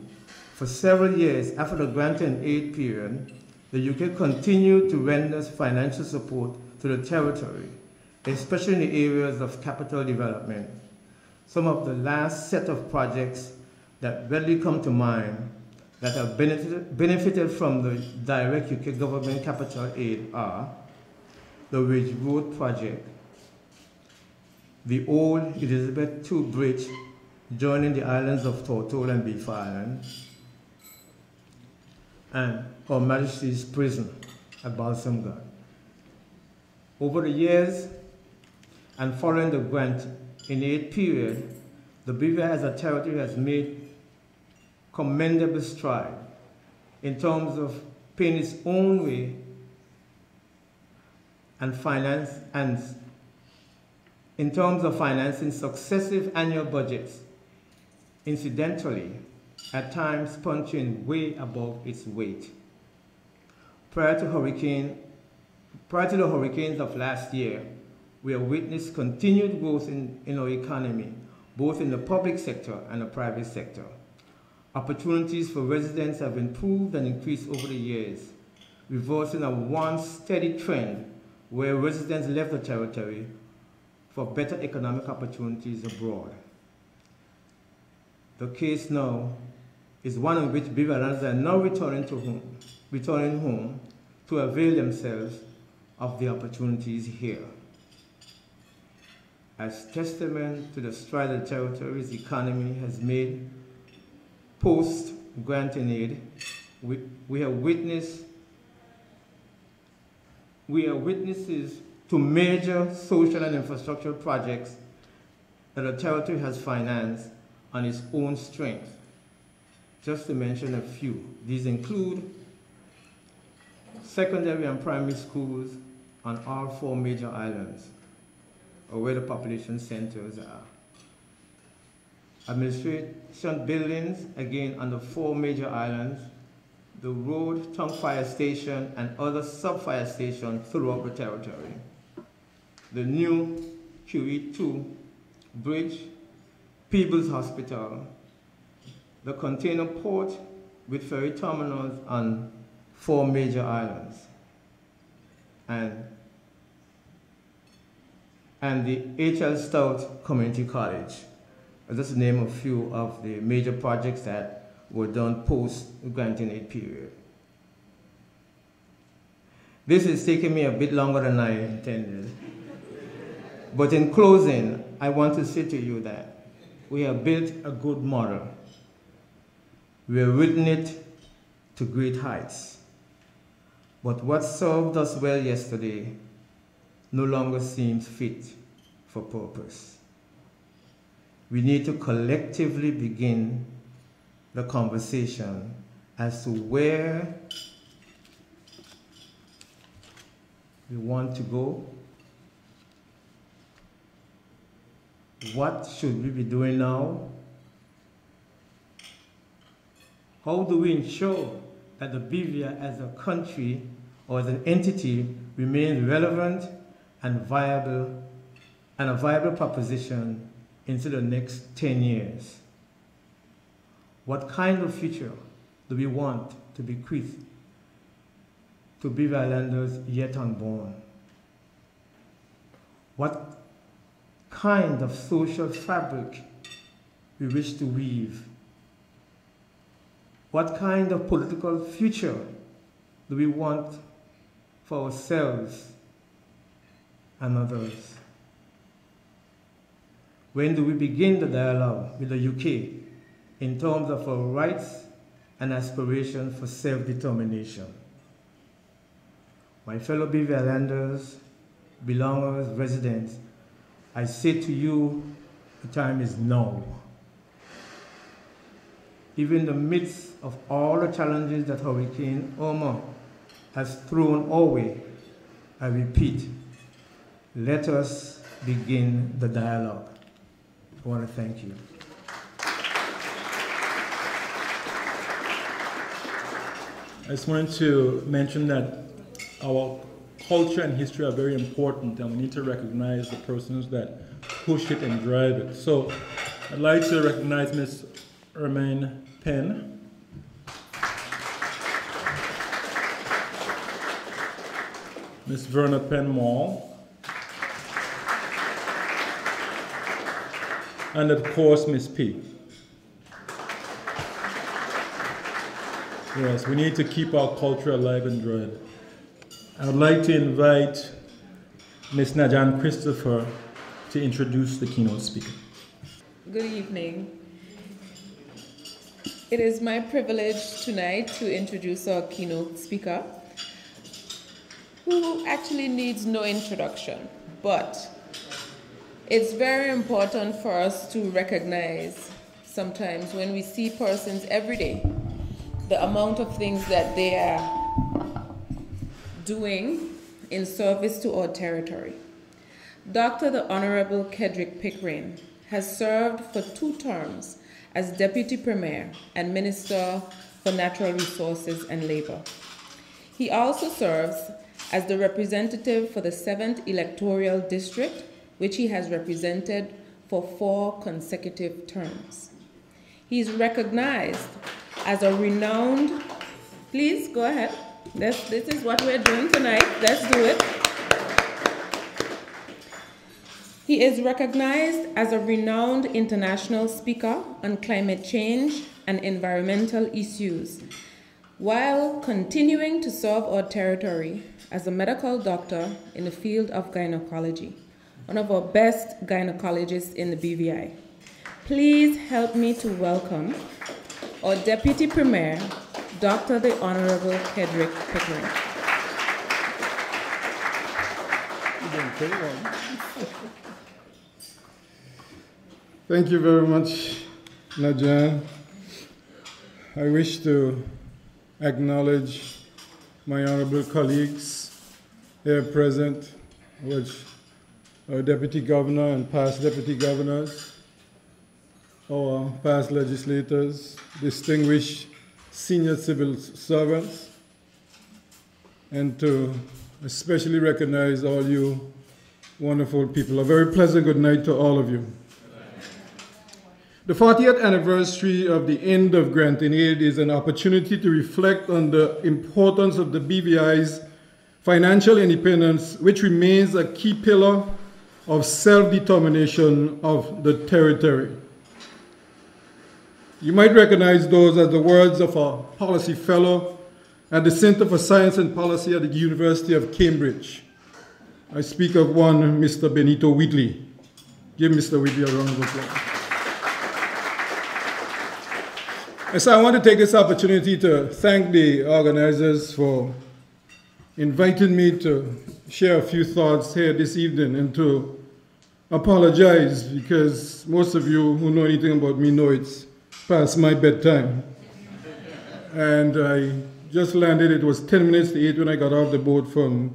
for several years after the grant and aid period, The UK continued to render financial support to the territory, especially in the areas of capital development. Some of the last set of projects that readily come to mind that have benefited from the direct UK government capital aid are the Ridge Road project, the old Elizabeth II Bridge joining the islands of Tortola and Beef Island, and Her Majesty's Prison at Balsamgad. Over the years, and following the grant in the 8th period, the BVI as a territory has made commendable stride in terms of paying its own way and finance, and in terms of financing successive annual budgets, incidentally, at times punching way above its weight. Prior to the hurricanes of last year, we have witnessed continued growth in our economy, both in the public sector and the private sector. Opportunities for residents have improved and increased over the years, reversing a once steady trend where residents left the territory for better economic opportunities abroad. The case now is one in which BVIans are now returning home to avail themselves of the opportunities here. As testament to the stride the territory's economy has made post-granting aid, we are witnesses to major social and infrastructural projects that the territory has financed on its own strength. Just to mention a few, these include secondary and primary schools on all 4 major islands, or where the population centers are. Administration buildings, again on the 4 major islands, the road, Tongue Fire Station, and other sub-fire stations throughout the territory. The new QE2 bridge, Peebles Hospital, the container port with ferry terminals on 4 major islands, and the H.L. Stout Community College. I'll just name a few of the major projects that were done post-granting aid period. This is taking me a bit longer than I intended. But in closing, I want to say to you that we have built a good model. We have ridden it to great heights. But what served us well yesterday no longer seems fit for purpose. We need to collectively begin the conversation as to where we want to go. What should we be doing now? How do we ensure that the BVI as a country or as an entity remains relevant and viable, and a viable proposition into the next 10 years? What kind of future do we want to bequeath to BVI Islanders yet unborn? What kind of social fabric we wish to weave? What kind of political future do we want for ourselves and others? When do we begin the dialogue with the UK in terms of our rights and aspirations for self-determination? My fellow BVI Islanders, belongers, residents, I say to you, the time is now. Even in the midst of all the challenges that Hurricane Irma has thrown our way, I repeat, let us begin the dialogue. I want to thank you. I just wanted to mention that our culture and history are very important, and we need to recognize the persons that push it and drive it. So I'd like to recognize Ms. Ermine Penn. Ms. Verna Penmall, and of course, Ms. P. Yes, we need to keep our culture alive and dread. I would like to invite Ms. Najan Christopher to introduce the keynote speaker. Good evening. It is my privilege tonight to introduce our keynote speaker, who actually needs no introduction, but it's very important for us to recognize sometimes when we see persons every day, the amount of things that they are doing in service to our territory. Dr. the Honorable Kedrick Pickering has served for 2 terms as Deputy Premier and Minister for Natural Resources and Labor. He also serves as the representative for the 7th Electoral District, which he has represented for 4 consecutive terms. He is recognized as a renowned, please go ahead. This is what we're doing tonight. Let's do it. He is recognized as a renowned international speaker on climate change and environmental issues, while continuing to serve our territory as a medical doctor in the field of gynecology, one of our best gynecologists in the BVI. Please help me to welcome our Deputy Premier, Dr. the Honorable Kedrick Pickering. Thank you very much, Najan. I wish to acknowledge my honorable colleagues here present, which our Deputy Governor and past Deputy Governors, our past legislators, distinguished senior civil servants, and to especially recognize all you wonderful people. A very pleasant good night to all of you. The 40th anniversary of the end of granting aid is an opportunity to reflect on the importance of the BVI's financial independence, which remains a key pillar of self-determination of the territory. You might recognize those as the words of a policy fellow at the Center for Science and Policy at the University of Cambridge. I speak of one, Mr. Benito Wheatley. Give Mr. Wheatley a round of applause. And so I want to take this opportunity to thank the organizers for inviting me to share a few thoughts here this evening, and to apologize because most of you who know anything about me know it's past my bedtime. And I just landed, it was 10 minutes to 8 when I got off the boat from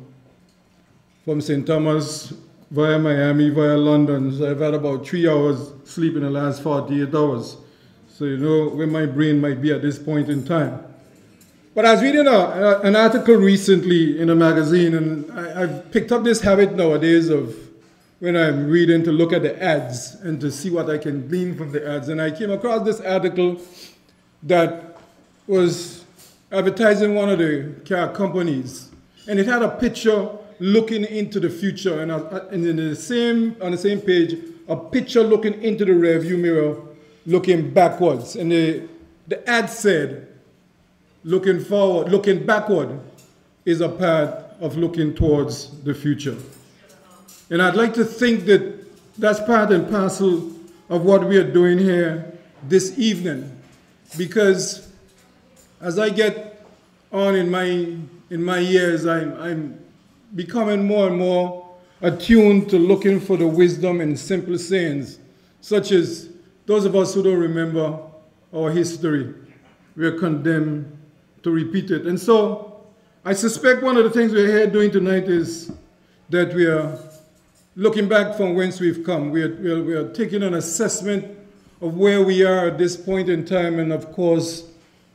St. Thomas via Miami, via London. So I've had about 3 hours sleep in the last 48 hours. So you know where my brain might be at this point in time. But I was reading an article recently in a magazine, and I've picked up this habit nowadays of when I'm reading to look at the ads and to see what I can glean from the ads. And I came across this article that was advertising one of the car companies. And it had a picture looking into the future, and on the same page, a picture looking into the rearview mirror, looking backwards. And the ad said, looking forward, looking backward is a part of looking towards the future. And I'd like to think that that's part and parcel of what we are doing here this evening, because as I get on in my years, I'm becoming more and more attuned to looking for the wisdom in simple sayings, such as those of us who don't remember our history, we are condemned to repeat it. And so I suspect one of the things we're here doing tonight is that we are looking back from whence we've come. We are taking an assessment of where we are at this point in time. And of course,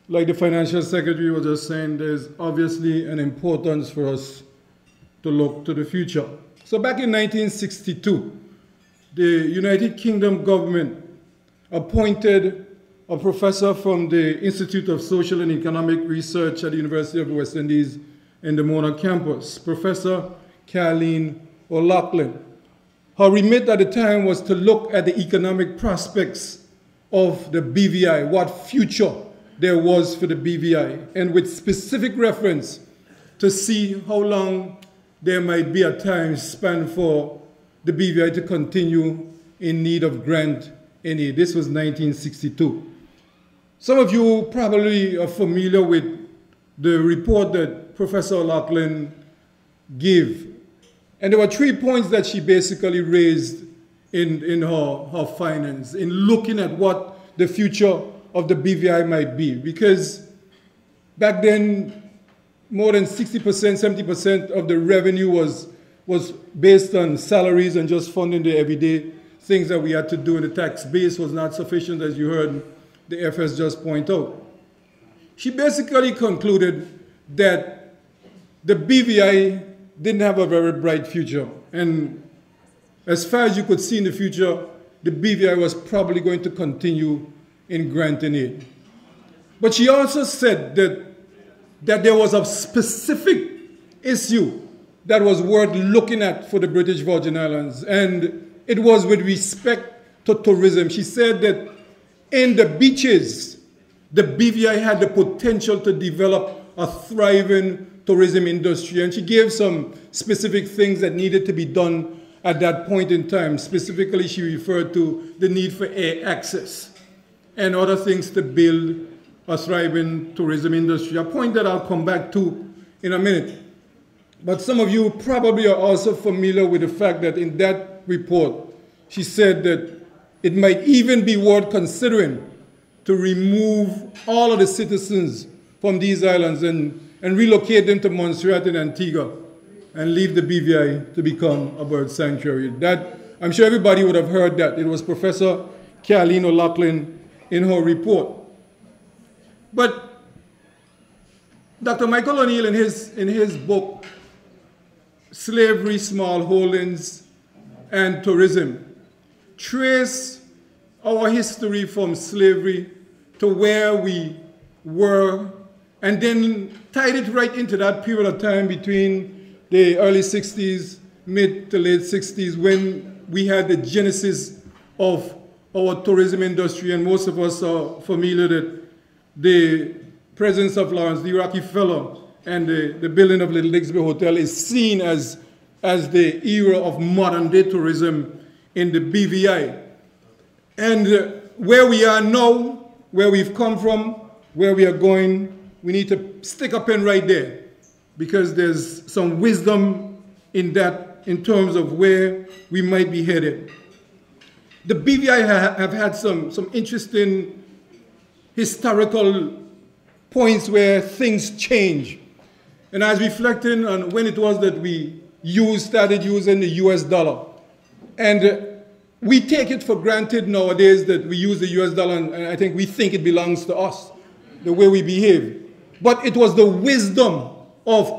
like the financial secretary was just saying, there's obviously an importance for us to look to the future. So back in 1962, the United Kingdom government appointed a professor from the Institute of Social and Economic Research at the University of the West Indies in the Mona campus, Professor Caroline O'Loughlin. Her remit at the time was to look at the economic prospects of the BVI, what future there was for the BVI, and with specific reference to see how long there might be a time span for the BVI to continue in need of grant in aid. This was 1962. Some of you probably are familiar with the report that Professor O'Loughlin gave. And there were 3 points that she basically raised in her findings, in looking at what the future of the BVI might be. Because back then, more than 60%, 70% of the revenue was based on salaries and just funding the everyday things that we had to do, and the tax base was not sufficient, as you heard the FS just point out. She basically concluded that the BVI didn't have a very bright future. And as far as you could see in the future, the BVI was probably going to continue in granting aid. But she also said that there was a specific issue that was worth looking at for the British Virgin Islands, and it was with respect to tourism. She said that in the beaches, the BVI had the potential to develop a thriving tourism industry, and she gave some specific things that needed to be done at that point in time. Specifically, she referred to the need for air access and other things to build a thriving tourism industry, a point that I'll come back to in a minute. But some of you probably are also familiar with the fact that in that report, she said that it might even be worth considering to remove all of the citizens from these islands and relocate them to Montserrat and Antigua and leave the BVI to become a bird sanctuary. That, I'm sure everybody would have heard that. It was Professor Caroline O'Loughlin in her report. But Dr. Michael O'Neill in his book, Slavery, Small Holdings, and Tourism, trace our history from slavery to where we were, and then tied it right into that period of time between the early 60s, mid to late 60s, when we had the genesis of our tourism industry. And most of us are familiar that the presence of Lawrence D. Rockefeller and the building of Little Dixby Hotel is seen as the era of modern day tourism in the BVI. And where we are now, where we've come from, where we are going, we need to stick a pin right there, because there's some wisdom in that in terms of where we might be headed. The BVI have had some interesting historical points where things change. And I was reflecting on when it was that we started using the US dollar. And we take it for granted nowadays that we use the US dollar, and I think we think it belongs to us, the way we behave. But it was the wisdom of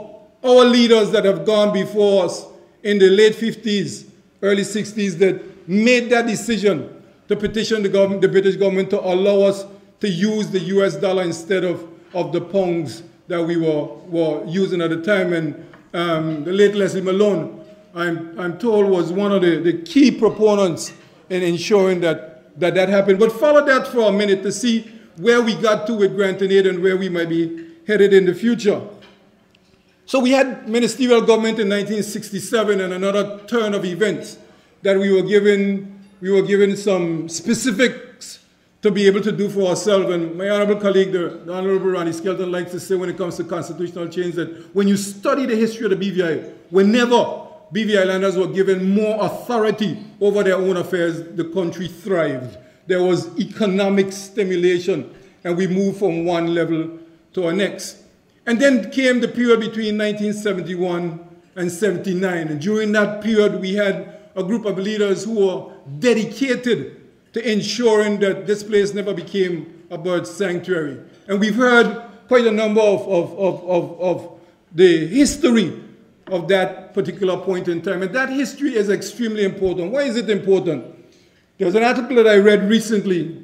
our leaders that have gone before us in the late 50s, early 60s, that made that decision to petition the British government to allow us to use the US dollar instead of the pounds that we were using at the time. And the late Leslie Malone, I'm told, was one of the key proponents in ensuring that happened. But follow that for a minute to see where we got to with granting aid and where we might be headed in the future. So we had ministerial government in 1967 and another turn of events that we were given some specifics to be able to do for ourselves. And my honorable colleague, the Honorable Ronnie Skelton, likes to say when it comes to constitutional change that when you study the history of the BVI, whenever BVI Islanders were given more authority over their own affairs, the country thrived. There was economic stimulation, and we moved from one level to our next. And then came the period between 1971 and 79. And during that period, we had a group of leaders who were dedicated to ensuring that this place never became a bird sanctuary. And we've heard quite a number of the history of that particular point in time. And that history is extremely important. Why is it important? There's an article that I read recently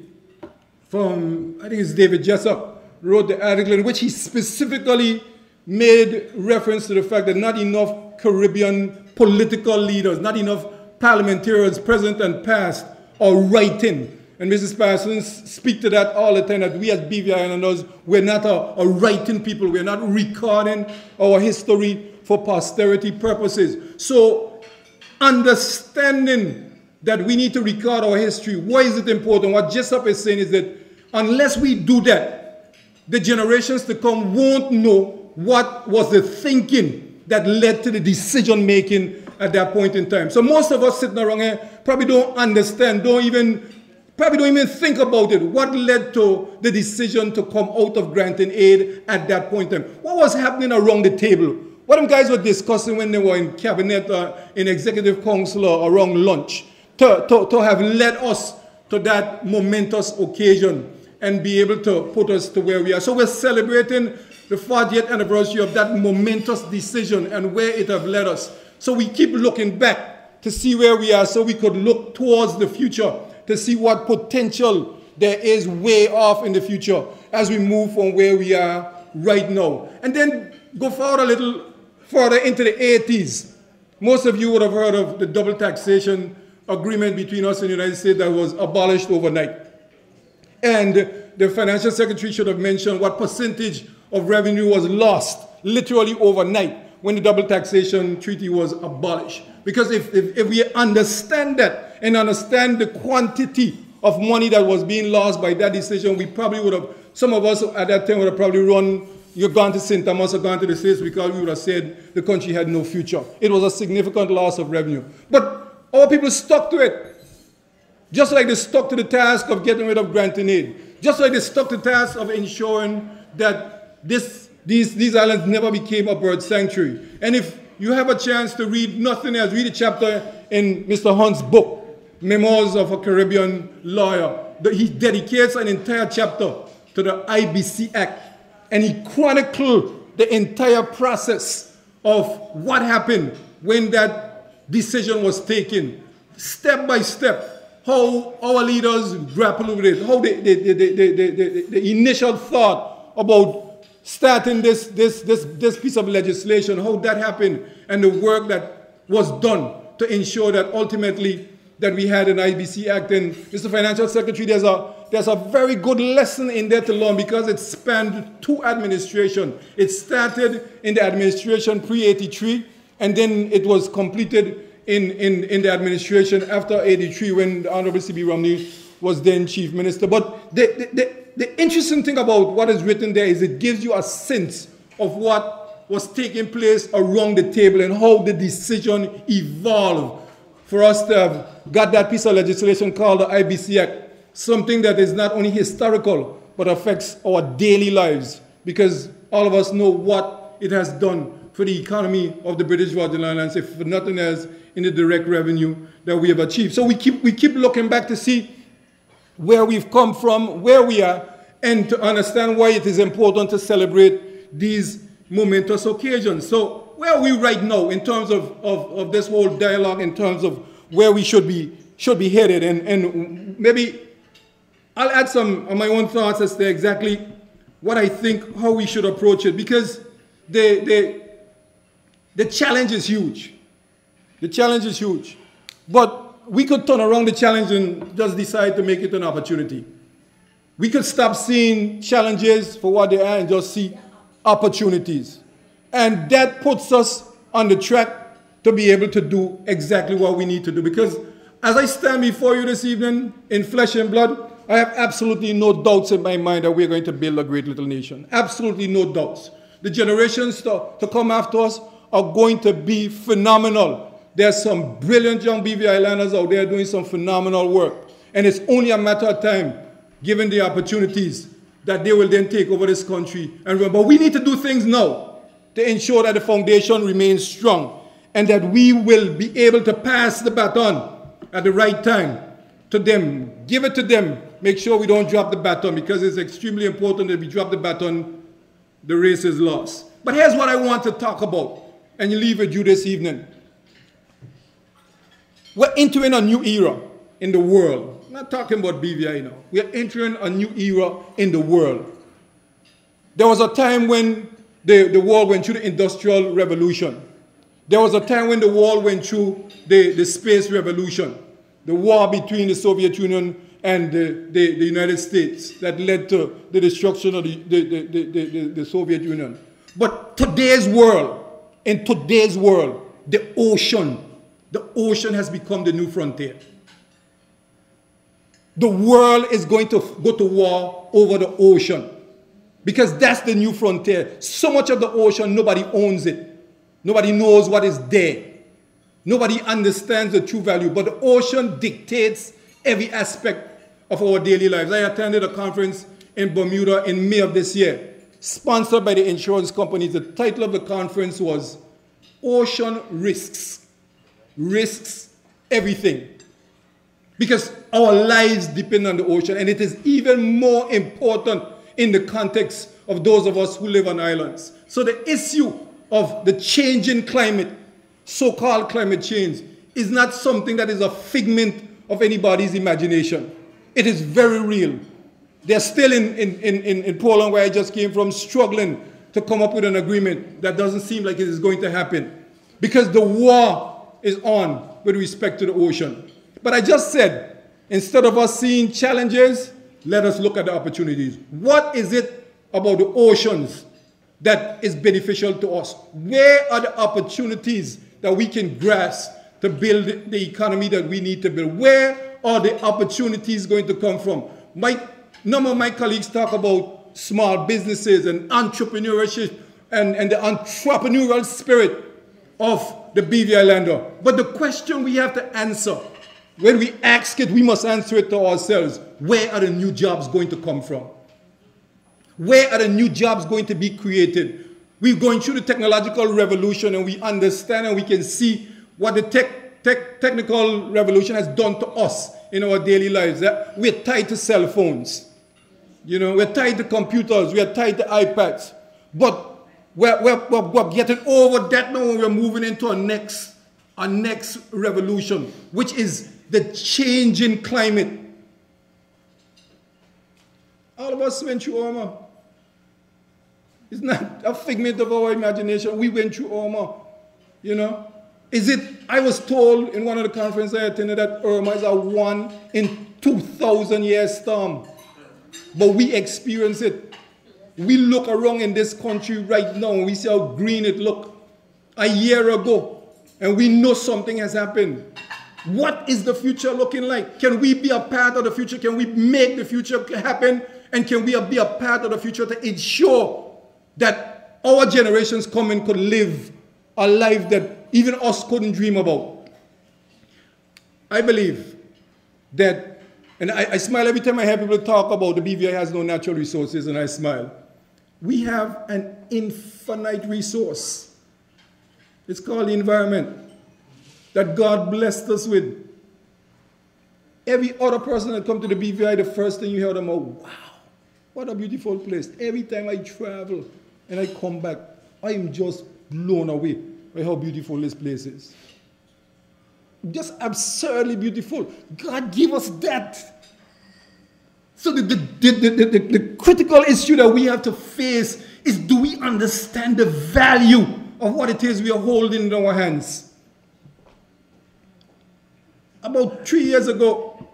from, I think it's David Jessup, wrote the article in which he specifically made reference to the fact that not enough Caribbean political leaders, not enough parliamentarians, present and past, are writing. And Mrs. Parsons speak to that all the time, that we as BVI Islanders, we're not a writing people. We're not recording our history for posterity purposes. So understanding that we need to record our history, why is it important? What Jessup is saying is that unless we do that, the generations to come won't know what was the thinking that led to the decision making at that point in time. So most of us sitting around here probably don't understand, probably don't even think about it. What led to the decision to come out of granting aid at that point in time? What was happening around the table? What them guys were discussing when they were in cabinet, in executive council, or around lunch, to have led us to that momentous occasion and be able to put us to where we are. So we're celebrating the 40th anniversary of that momentous decision and where it have led us. So we keep looking back to see where we are so we could look towards the future to see what potential there is way off in the future as we move from where we are right now. And then go forward a little further into the 80s. Most of you would have heard of the double taxation agreement between us and the United States that was abolished overnight. And the financial secretary should have mentioned what percentage of revenue was lost literally overnight when the double taxation treaty was abolished. Because if we understand that and understand the quantity of money that was being lost by that decision, we probably would have, some of us at that time would have probably run, you've gone to St. Thomas or gone to the States, because we would have said the country had no future. It was a significant loss of revenue. But our people stuck to it. Just like they stuck to the task of getting rid of granting aid. Just like they stuck to the task of ensuring that these islands never became a bird sanctuary. And if you have a chance to read nothing else, read a chapter in Mr. Hunt's book, Memoirs of a Caribbean Lawyer. He dedicates an entire chapter to the IBC Act. And he chronicled the entire process of what happened when that decision was taken, step by step. How our leaders grappled with it, how the initial thought about starting this piece of legislation, how that happened, and the work that was done to ensure that ultimately that we had an IBC Act. And Mr. Financial Secretary, there's a very good lesson in there to learn, because it spanned two administrations. It started in the administration pre-83, and then it was completed in the administration after 83, when the Honorable C.B. Romney was then Chief Minister. But the interesting thing about what is written there is it gives you a sense of what was taking place around the table and how the decision evolved for us to have got that piece of legislation called the IBC Act, something that is not only historical, but affects our daily lives, because all of us know what it has done for the economy of the British Virgin Islands, if for nothing else, in the direct revenue that we have achieved. So we keep looking back to see where we've come from, where we are, and to understand why it is important to celebrate these momentous occasions. So where are we right now in terms of this whole dialogue, in terms of where we should be headed? And maybe I'll add some of my own thoughts as to exactly what I think, how we should approach it, because the challenge is huge. The challenge is huge. But we could turn around the challenge and just decide to make it an opportunity. We could stop seeing challenges for what they are and just see opportunities. And that puts us on the track to be able to do exactly what we need to do. Because as I stand before you this evening in flesh and blood, I have absolutely no doubts in my mind that we're going to build a great little nation. Absolutely no doubts. The generations to come after us are going to be phenomenal. There's some brilliant young BVI Islanders out there doing some phenomenal work. And it's only a matter of time, given the opportunities, that they will then take over this country and run. But we need to do things now to ensure that the foundation remains strong and that we will be able to pass the baton at the right time to them. Give it to them. Make sure we don't drop the baton, because it's extremely important that we drop the baton, the race is lost. But here's what I want to talk about, and you leave with you this evening. We're entering a new era in the world. I'm not talking about BVI now. We are entering a new era in the world. There was a time when the world went through the Industrial Revolution. There was a time when the world went through the space revolution, the war between the Soviet Union and the United States that led to the destruction of the Soviet Union. But in today's world, the ocean has become the new frontier. The world is going to go to war over the ocean because that's the new frontier. So much of the ocean, nobody owns it. Nobody knows what is there. Nobody understands the true value, but the ocean dictates every aspect of our daily lives. I attended a conference in Bermuda in May of this year, sponsored by the insurance companies. The title of the conference was Ocean Risks. Risks everything. Because our lives depend on the ocean, and it is even more important in the context of those of us who live on islands. So the issue of the changing climate, so-called climate change, is not something that is a figment of anybody's imagination. It is very real. They're still in Poland, where I just came from, struggling to come up with an agreement that doesn't seem like it is going to happen because the war is on with respect to the ocean. But I just said, instead of us seeing challenges, let us look at the opportunities. What is it about the oceans that is beneficial to us? Where are the opportunities that we can grasp to build the economy that we need to build? Where are the opportunities going to come from? Number of my colleagues talk about small businesses and entrepreneurship and the entrepreneurial spirit of the BVI lander. But the question we have to answer, when we ask it, we must answer it to ourselves. Where are the new jobs going to come from? Where are the new jobs going to be created? We're going through the technological revolution, and we understand and we can see what the technical revolution has done to us in our daily lives. We're tied to cell phones. You know, we're tied to computers. We're tied to iPads. But we're getting over that now, and we're moving into our next revolution, which is the changing climate. All of us went through Irma. It's not a figment of our imagination. We went through Irma, you know. I was told in one of the conferences I attended that Irma is a 1 in 2,000 year storm. But we experience it. We look around in this country right now and we see how green it looked a year ago. And we know something has happened. What is the future looking like? Can we be a part of the future? Can we make the future happen? And can we be a part of the future to ensure that our generations coming could live a life that even us couldn't dream about? I believe that, and I smile every time I hear people talk about the BVI has no natural resources, and I smile. We have an infinite resource. It's called the environment that God blessed us with. Every other person that comes to the BVI, the first thing you hear them, oh, wow, what a beautiful place. Every time I travel and I come back, I'm just blown away by how beautiful this place is. Just absurdly beautiful. God give us that. So the critical issue that we have to face is, do we understand the value of what it is we are holding in our hands? About 3 years ago,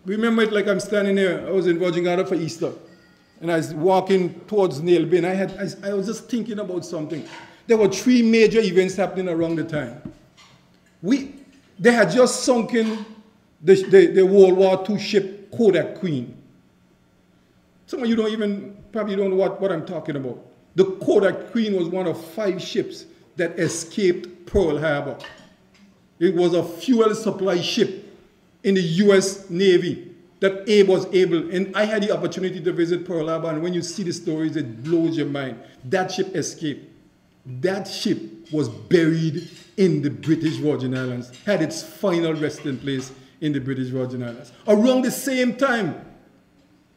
remember it like I'm standing here. I was in Virgin Islands for Easter, and I was walking towards Nail Bin. I was just thinking about something. There were 3 major events happening around the time. They had just sunken the World War II ship Kodak Queen. Some of you probably don't know what I'm talking about. The Kodak Queen was one of 5 ships that escaped Pearl Harbor. It was a fuel supply ship in the U.S. Navy that Abe was able, and I had the opportunity to visit Pearl Harbor, and when you see the stories, it blows your mind. That ship escaped. That ship was buried in the British Virgin Islands, had its final resting place in the British Virgin Islands. Around the same time,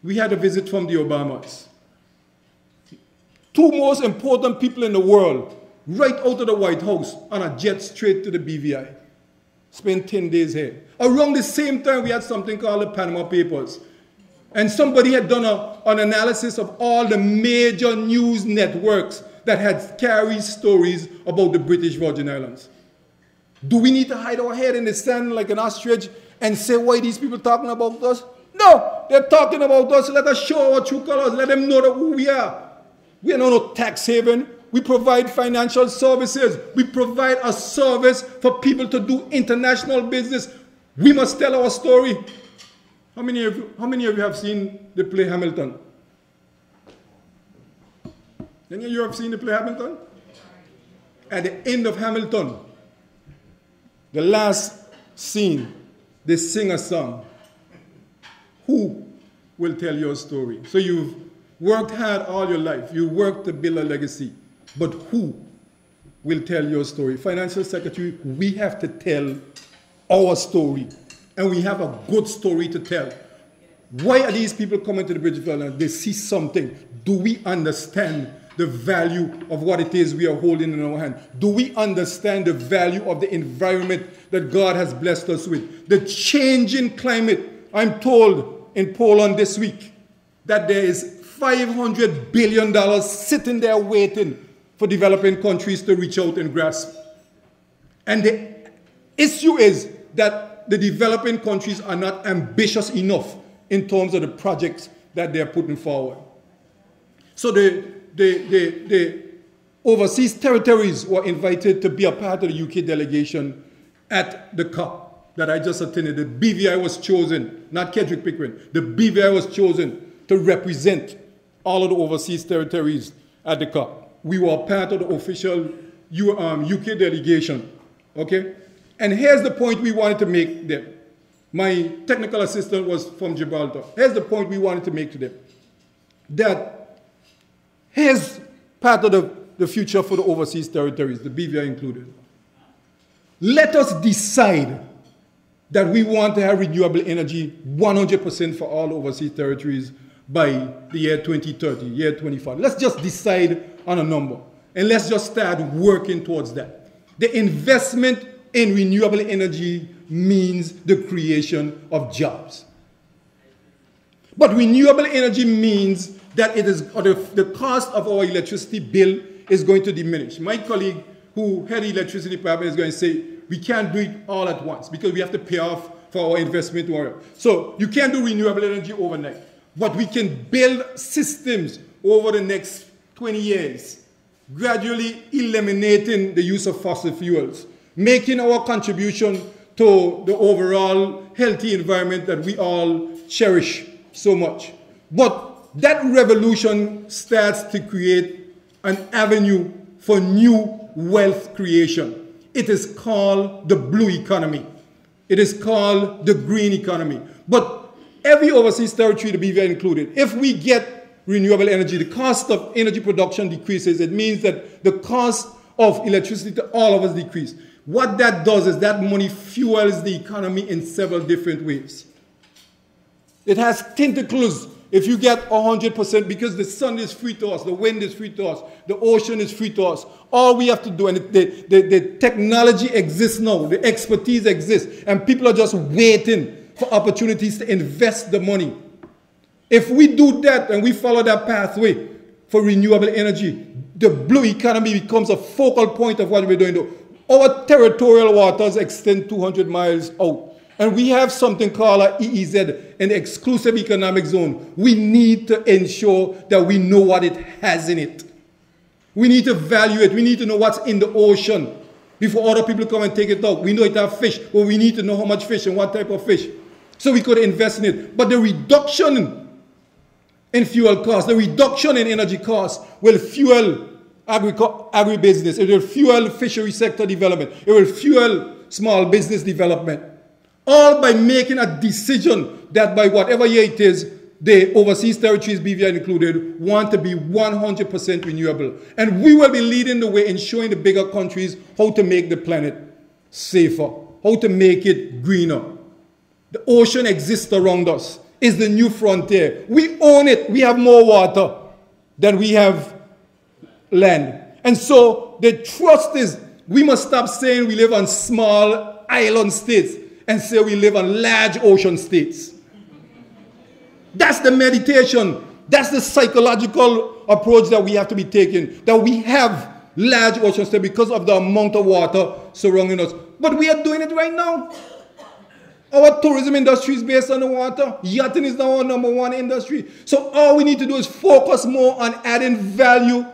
we had a visit from the Obamas. 2 most important people in the world, right out of the White House, on a jet straight to the BVI. Spent 10 days here. Around the same time, we had something called the Panama Papers. And somebody had done an analysis of all the major news networks that had carried stories about the British Virgin Islands. Do we need to hide our head in the sand like an ostrich and say, why these people talking about us? No, they're talking about us. Let us show our true colors. Let them know that who we are. We are not no tax haven. We provide financial services. We provide a service for people to do international business. We must tell our story. How many of you have seen the play Hamilton? Any of you have seen the play Hamilton? At the end of Hamilton, the last scene, they sing a song. Who will tell your story? So you've worked hard all your life. You worked to build a legacy. But who will tell your story? Financial Secretary, we have to tell our story. And we have a good story to tell. Why are these people coming to the British Islands? They see something. Do we understand the value of what it is we are holding in our hand? Do we understand the value of the environment that God has blessed us with? The changing climate. I'm told in Poland this week that there is $500 billion sitting there waiting for developing countries to reach out and grasp. And the issue is that the developing countries are not ambitious enough in terms of the projects that they're putting forward. So the overseas territories were invited to be a part of the UK delegation at the COP that I just attended. The BVI was chosen, not Kedrick Pickering. The BVI was chosen to represent all of the overseas territories at the COP. We were part of the official UK delegation, okay? And here's the point we wanted to make them. My technical assistant was from Gibraltar. Here's the point we wanted to make to them. That here's part of the future for the overseas territories, the BVI included. Let us decide that we want to have renewable energy 100% for all overseas territories by the year 2030, year 2040. Let's just decide on a number, and let's just start working towards that. The investment in renewable energy means the creation of jobs. But renewable energy means that it is, the cost of our electricity bill is going to diminish. My colleague who had the electricity department is going to say, we can't do it all at once because we have to pay off for our investment tomorrow. So you can't do renewable energy overnight. But we can build systems over the next 20 years, gradually eliminating the use of fossil fuels, making our contribution to the overall healthy environment that we all cherish so much. But that revolution starts to create an avenue for new wealth creation. It is called the blue economy. It is called the green economy. But every overseas territory, the BVI included, if we get renewable energy, the cost of energy production decreases. It means that the cost of electricity to all of us decrease. What that does is that money fuels the economy in several different ways. It has tentacles. If you get 100%, because the sun is free to us, the wind is free to us, the ocean is free to us, all we have to do, and the technology exists now, the expertise exists, and people are just waiting for opportunities to invest the money. If we do that and we follow that pathway for renewable energy, the blue economy becomes a focal point of what we're doing. Our territorial waters extend 200 miles out. And we have something called an EEZ, an exclusive economic zone. We need to ensure that we know what it has in it. We need to value it. We need to know what's in the ocean before other people come and take it out. We know it has fish, but we need to know how much fish and what type of fish. So we could invest in it. But the reduction in fuel costs, the reduction in energy costs will fuel agribusiness. It will fuel fishery sector development. It will fuel small business development. All by making a decision that by whatever year it is, the overseas territories, BVI included, want to be 100% renewable. And we will be leading the way in showing the bigger countries how to make the planet safer, how to make it greener. The ocean exists around us. It's the new frontier. We own it. We have more water than we have land. And so the trust is, we must stop saying we live on small island states and say we live on large ocean states. That's the meditation. That's the psychological approach that we have to be taking, that we have large oceans there because of the amount of water surrounding us. But we are doing it right now. Our tourism industry is based on the water. Yachting is now our #1 industry. So all we need to do is focus more on adding value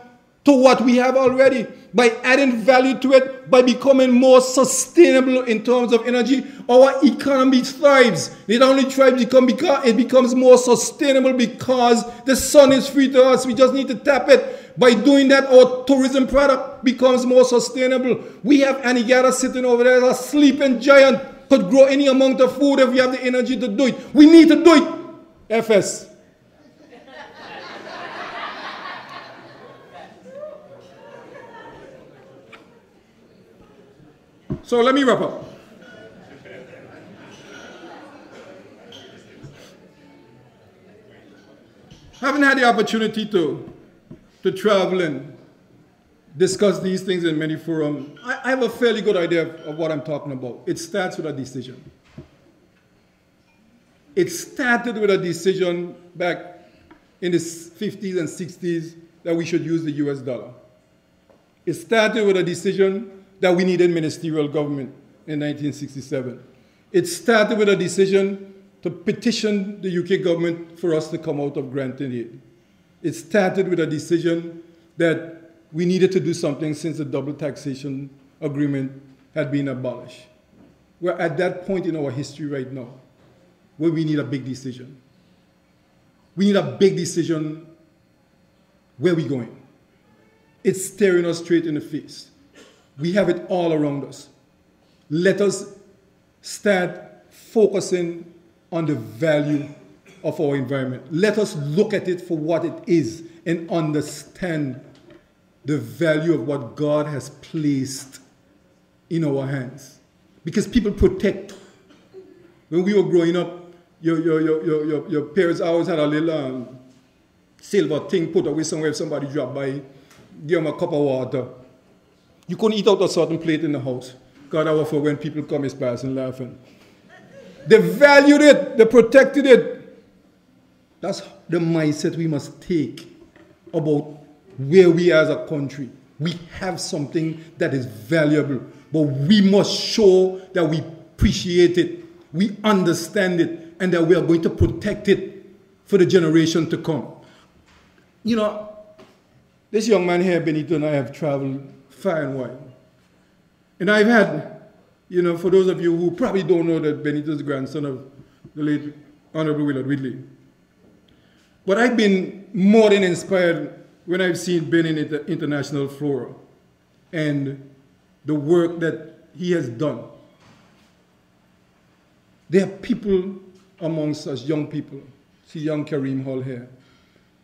to what we have already. By adding value to it, by becoming more sustainable in terms of energy, our economy thrives. It only thrives because it becomes more sustainable because the sun is free to us. We just need to tap it. By doing that, our tourism product becomes more sustainable. We have Anigata sitting over there as a sleeping giant. Could grow any amount of food if we have the energy to do it. We need to do it. FS. So let me wrap up. Having had the opportunity to travel and discuss these things in many forums, I have a fairly good idea of what I'm talking about. It starts with a decision. It started with a decision back in the 50s and 60s that we should use the US dollar. It started with a decision that we needed ministerial government in 1967. It started with a decision to petition the UK government for us to come out of granting aid. It started with a decision that we needed to do something since the double taxation agreement had been abolished. We're at that point in our history right now where we need a big decision. We need a big decision. Where are we going? It's staring us straight in the face. We have it all around us. Let us start focusing on the value of our environment. Let us look at it for what it is and understand the value of what God has placed in our hands. Because people protect. When we were growing up, your parents always had a little silver thing put away somewhere if somebody dropped by, give them a cup of water. You couldn't eat out a certain plate in the house. God, that was for when people come is passing laughing. They valued it, they protected it. That's the mindset we must take about where we are as a country. We have something that is valuable, but we must show that we appreciate it, we understand it, and that we are going to protect it for the generation to come. You know, this young man here, Benito, and I have traveled far and wide. And I've had, you know, for those of you who probably don't know that Benito's the grandson of the late Honorable Wheatley. But I've been more than inspired when I've seen Ben in the international flora and the work that he has done. There are people amongst us, young people, see young Kareem Hall here,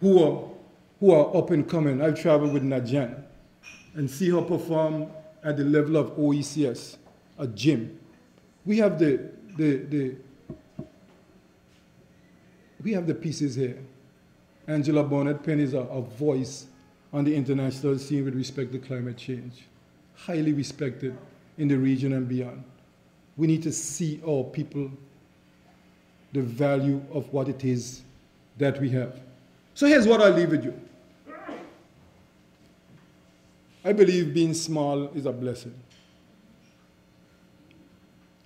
who are up and coming. I've traveled with Najan and see her perform at the level of OECS, a gym. We have the pieces here. Angela Bonnet-Penn is a voice on the international scene with respect to climate change. Highly respected in the region and beyond. We need to see our people the value of what it is that we have. So here's what I'll leave with you. I believe being small is a blessing.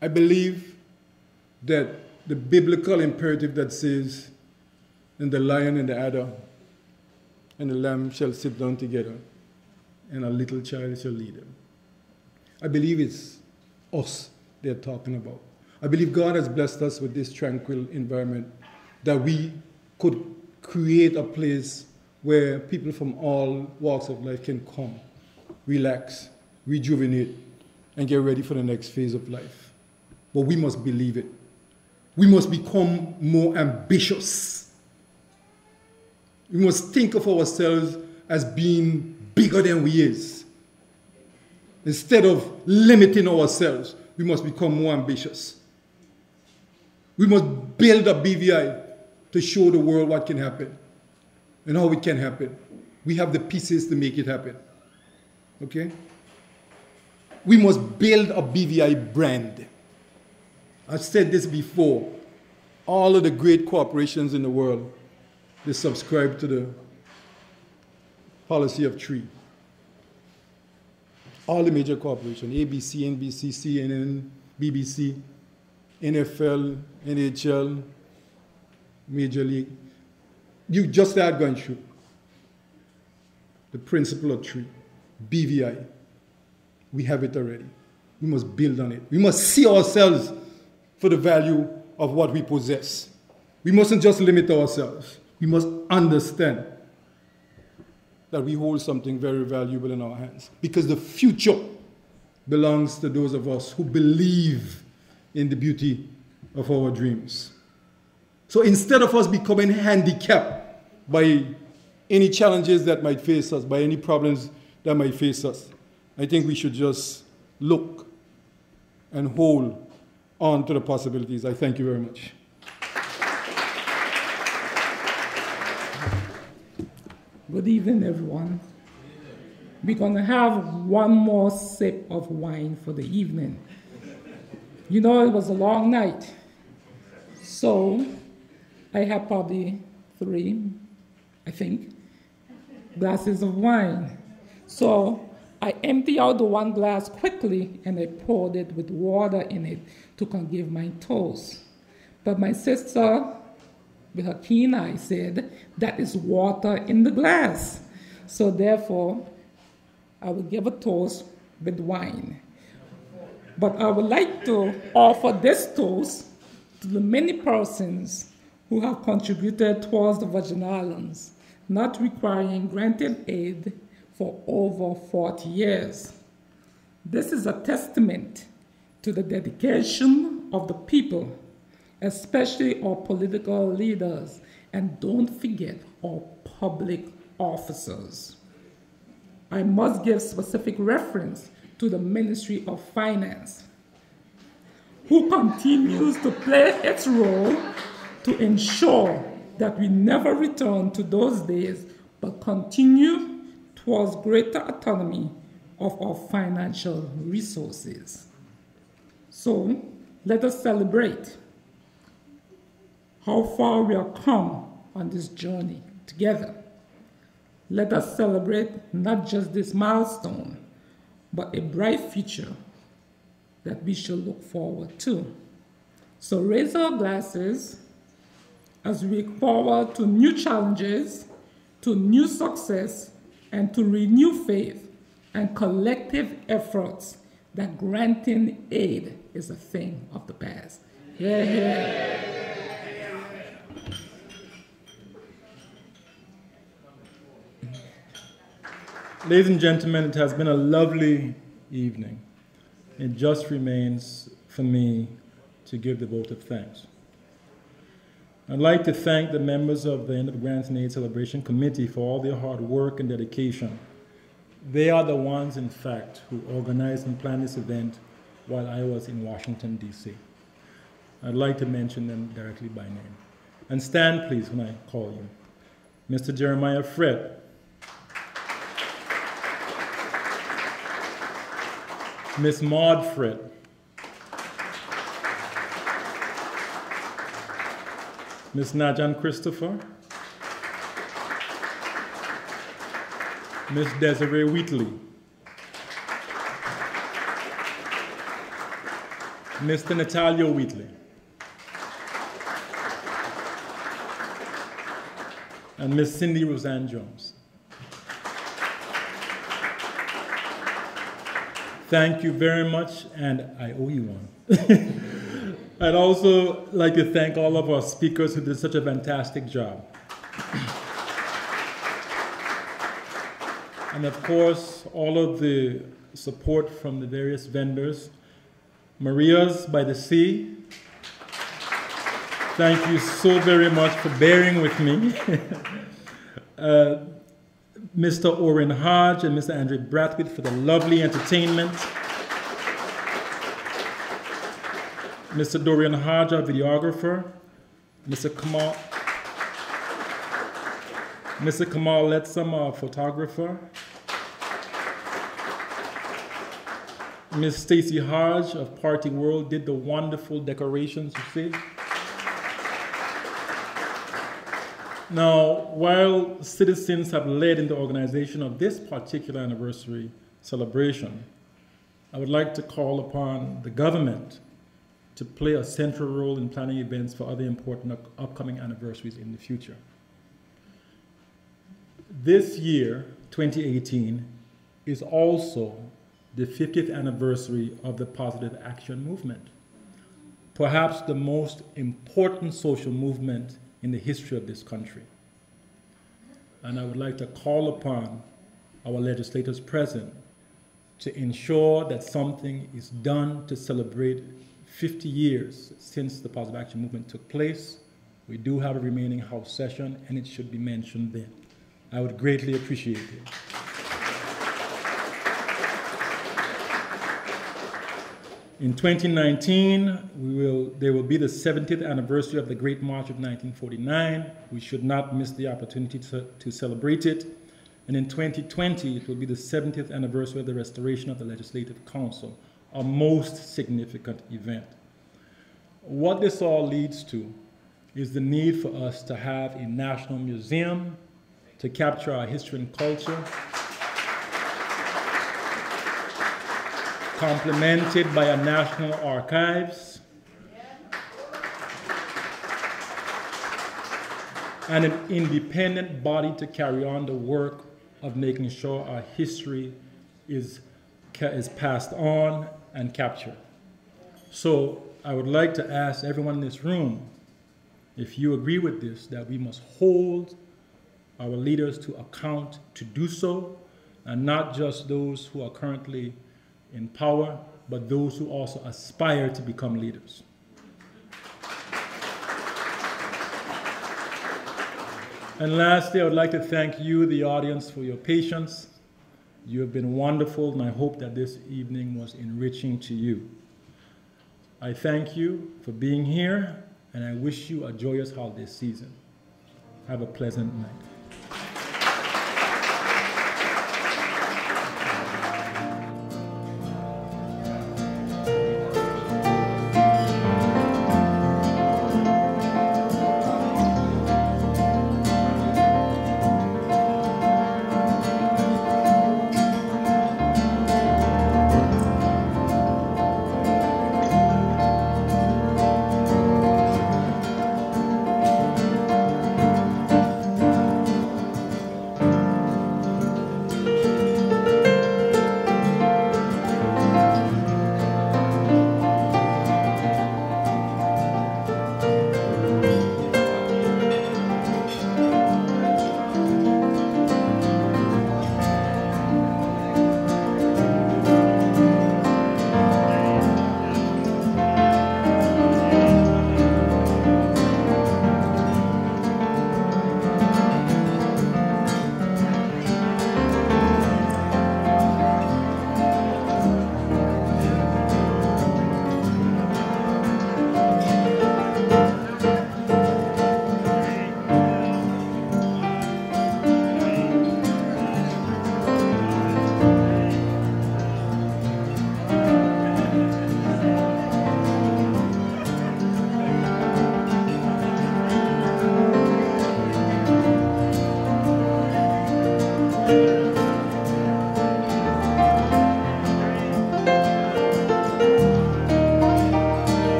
I believe that the biblical imperative that says, and the lion and the adder and the lamb shall sit down together, and a little child shall lead them. I believe it's us they're talking about. I believe God has blessed us with this tranquil environment that we could create a place where people from all walks of life can come, relax, rejuvenate, and get ready for the next phase of life. But we must believe it. We must become more ambitious. We must think of ourselves as being bigger than we is. Instead of limiting ourselves, we must become more ambitious. We must build a BVI to show the world what can happen and how it can happen. We have the pieces to make it happen. Okay? We must build a BVI brand. I've said this before. All of the great corporations in the world they subscribe to the policy of 3. All the major corporations, ABC, NBC, CNN, BBC, NFL, NHL, Major League, you just start going through the principle of 3, BVI. We have it already. We must build on it. We must see ourselves for the value of what we possess. We mustn't just limit ourselves. We must understand that we hold something very valuable in our hands, because the future belongs to those of us who believe in the beauty of our dreams. So instead of us becoming handicapped by any challenges that might face us, by any problems that might face us, I think we should just look and hold on to the possibilities. I thank you very much. Good evening, everyone. We're going to have one more sip of wine for the evening. You know, it was a long night. So I had probably 3, I think, glasses of wine. So I emptied out the one glass quickly and I poured it with water in it to give my toast. But my sister, with her keen eye, said, that is water in the glass. So therefore, I will give a toast with wine. But I would like to offer this toast to the many persons who have contributed towards the Virgin Islands, not requiring granted aid for over 40 years. This is a testament to the dedication of the people, especially our political leaders, and don't forget our public officers. I must give specific reference to the Ministry of Finance, who continues to play its role to ensure that we never return to those days, but continue towards greater autonomy of our financial resources. So let us celebrate how far we have come on this journey together. Let us celebrate not just this milestone, but a bright future that we shall look forward to. So raise our glasses as we look forward to new challenges, to new success, and to renew faith and collective efforts that granting aid is a thing of the past. Yeah, yeah. Ladies and gentlemen, it has been a lovely evening. It just remains for me to give the vote of thanks. I'd like to thank the members of the End of Grants and Aid Celebration Committee for all their hard work and dedication. They are the ones, in fact, who organized and planned this event while I was in Washington, D.C. I'd like to mention them directly by name. And stand, please, when I call you. Mr. Jermaih Frett, Miss Maud Frett, Miss Najan Christopher, Miss Desiree Wheatley, Mr. Natalia Wheatley, and Miss Cindy Roseanne Jones. Thank you very much, and I owe you one. I'd also like to thank all of our speakers who did such a fantastic job. And of course, all of the support from the various vendors. Maria's by the Sea, thank you so very much for bearing with me. Mr. Orrin Hodge and Mr. Andrew Brathwaite for the lovely entertainment. Mr. Dorian Hodge, our videographer. Mr. Kamal Letsam, our photographer. Miss Stacy Hodge of Party World did the wonderful decorations, you see. Now, while citizens have led in the organization of this particular anniversary celebration, I would like to call upon the government to play a central role in planning events for other important upcoming anniversaries in the future. This year, 2018, is also the 50th anniversary of the Positive Action Movement, perhaps the most important social movement in the history of this country. And I would like to call upon our legislators present to ensure that something is done to celebrate 50 years since the Positive Action Movement took place. We do have a remaining House session, and it should be mentioned then. I would greatly appreciate it. In 2019, there will be the 70th anniversary of the Great March of 1949. We should not miss the opportunity to celebrate it. And in 2020, it will be the 70th anniversary of the restoration of the Legislative Council, a most significant event. What this all leads to is the need for us to have a national museum to capture our history and culture, complemented by a national archives, and an independent body to carry on the work of making sure our history is passed on and captured. So I would like to ask everyone in this room, if you agree with this, that we must hold our leaders to account to do so, and not just those who are currently in power, but those who also aspire to become leaders. And lastly, I would like to thank you, the audience, for your patience. You have been wonderful, and I hope that this evening was enriching to you. I thank you for being here, and I wish you a joyous holiday season. Have a pleasant night.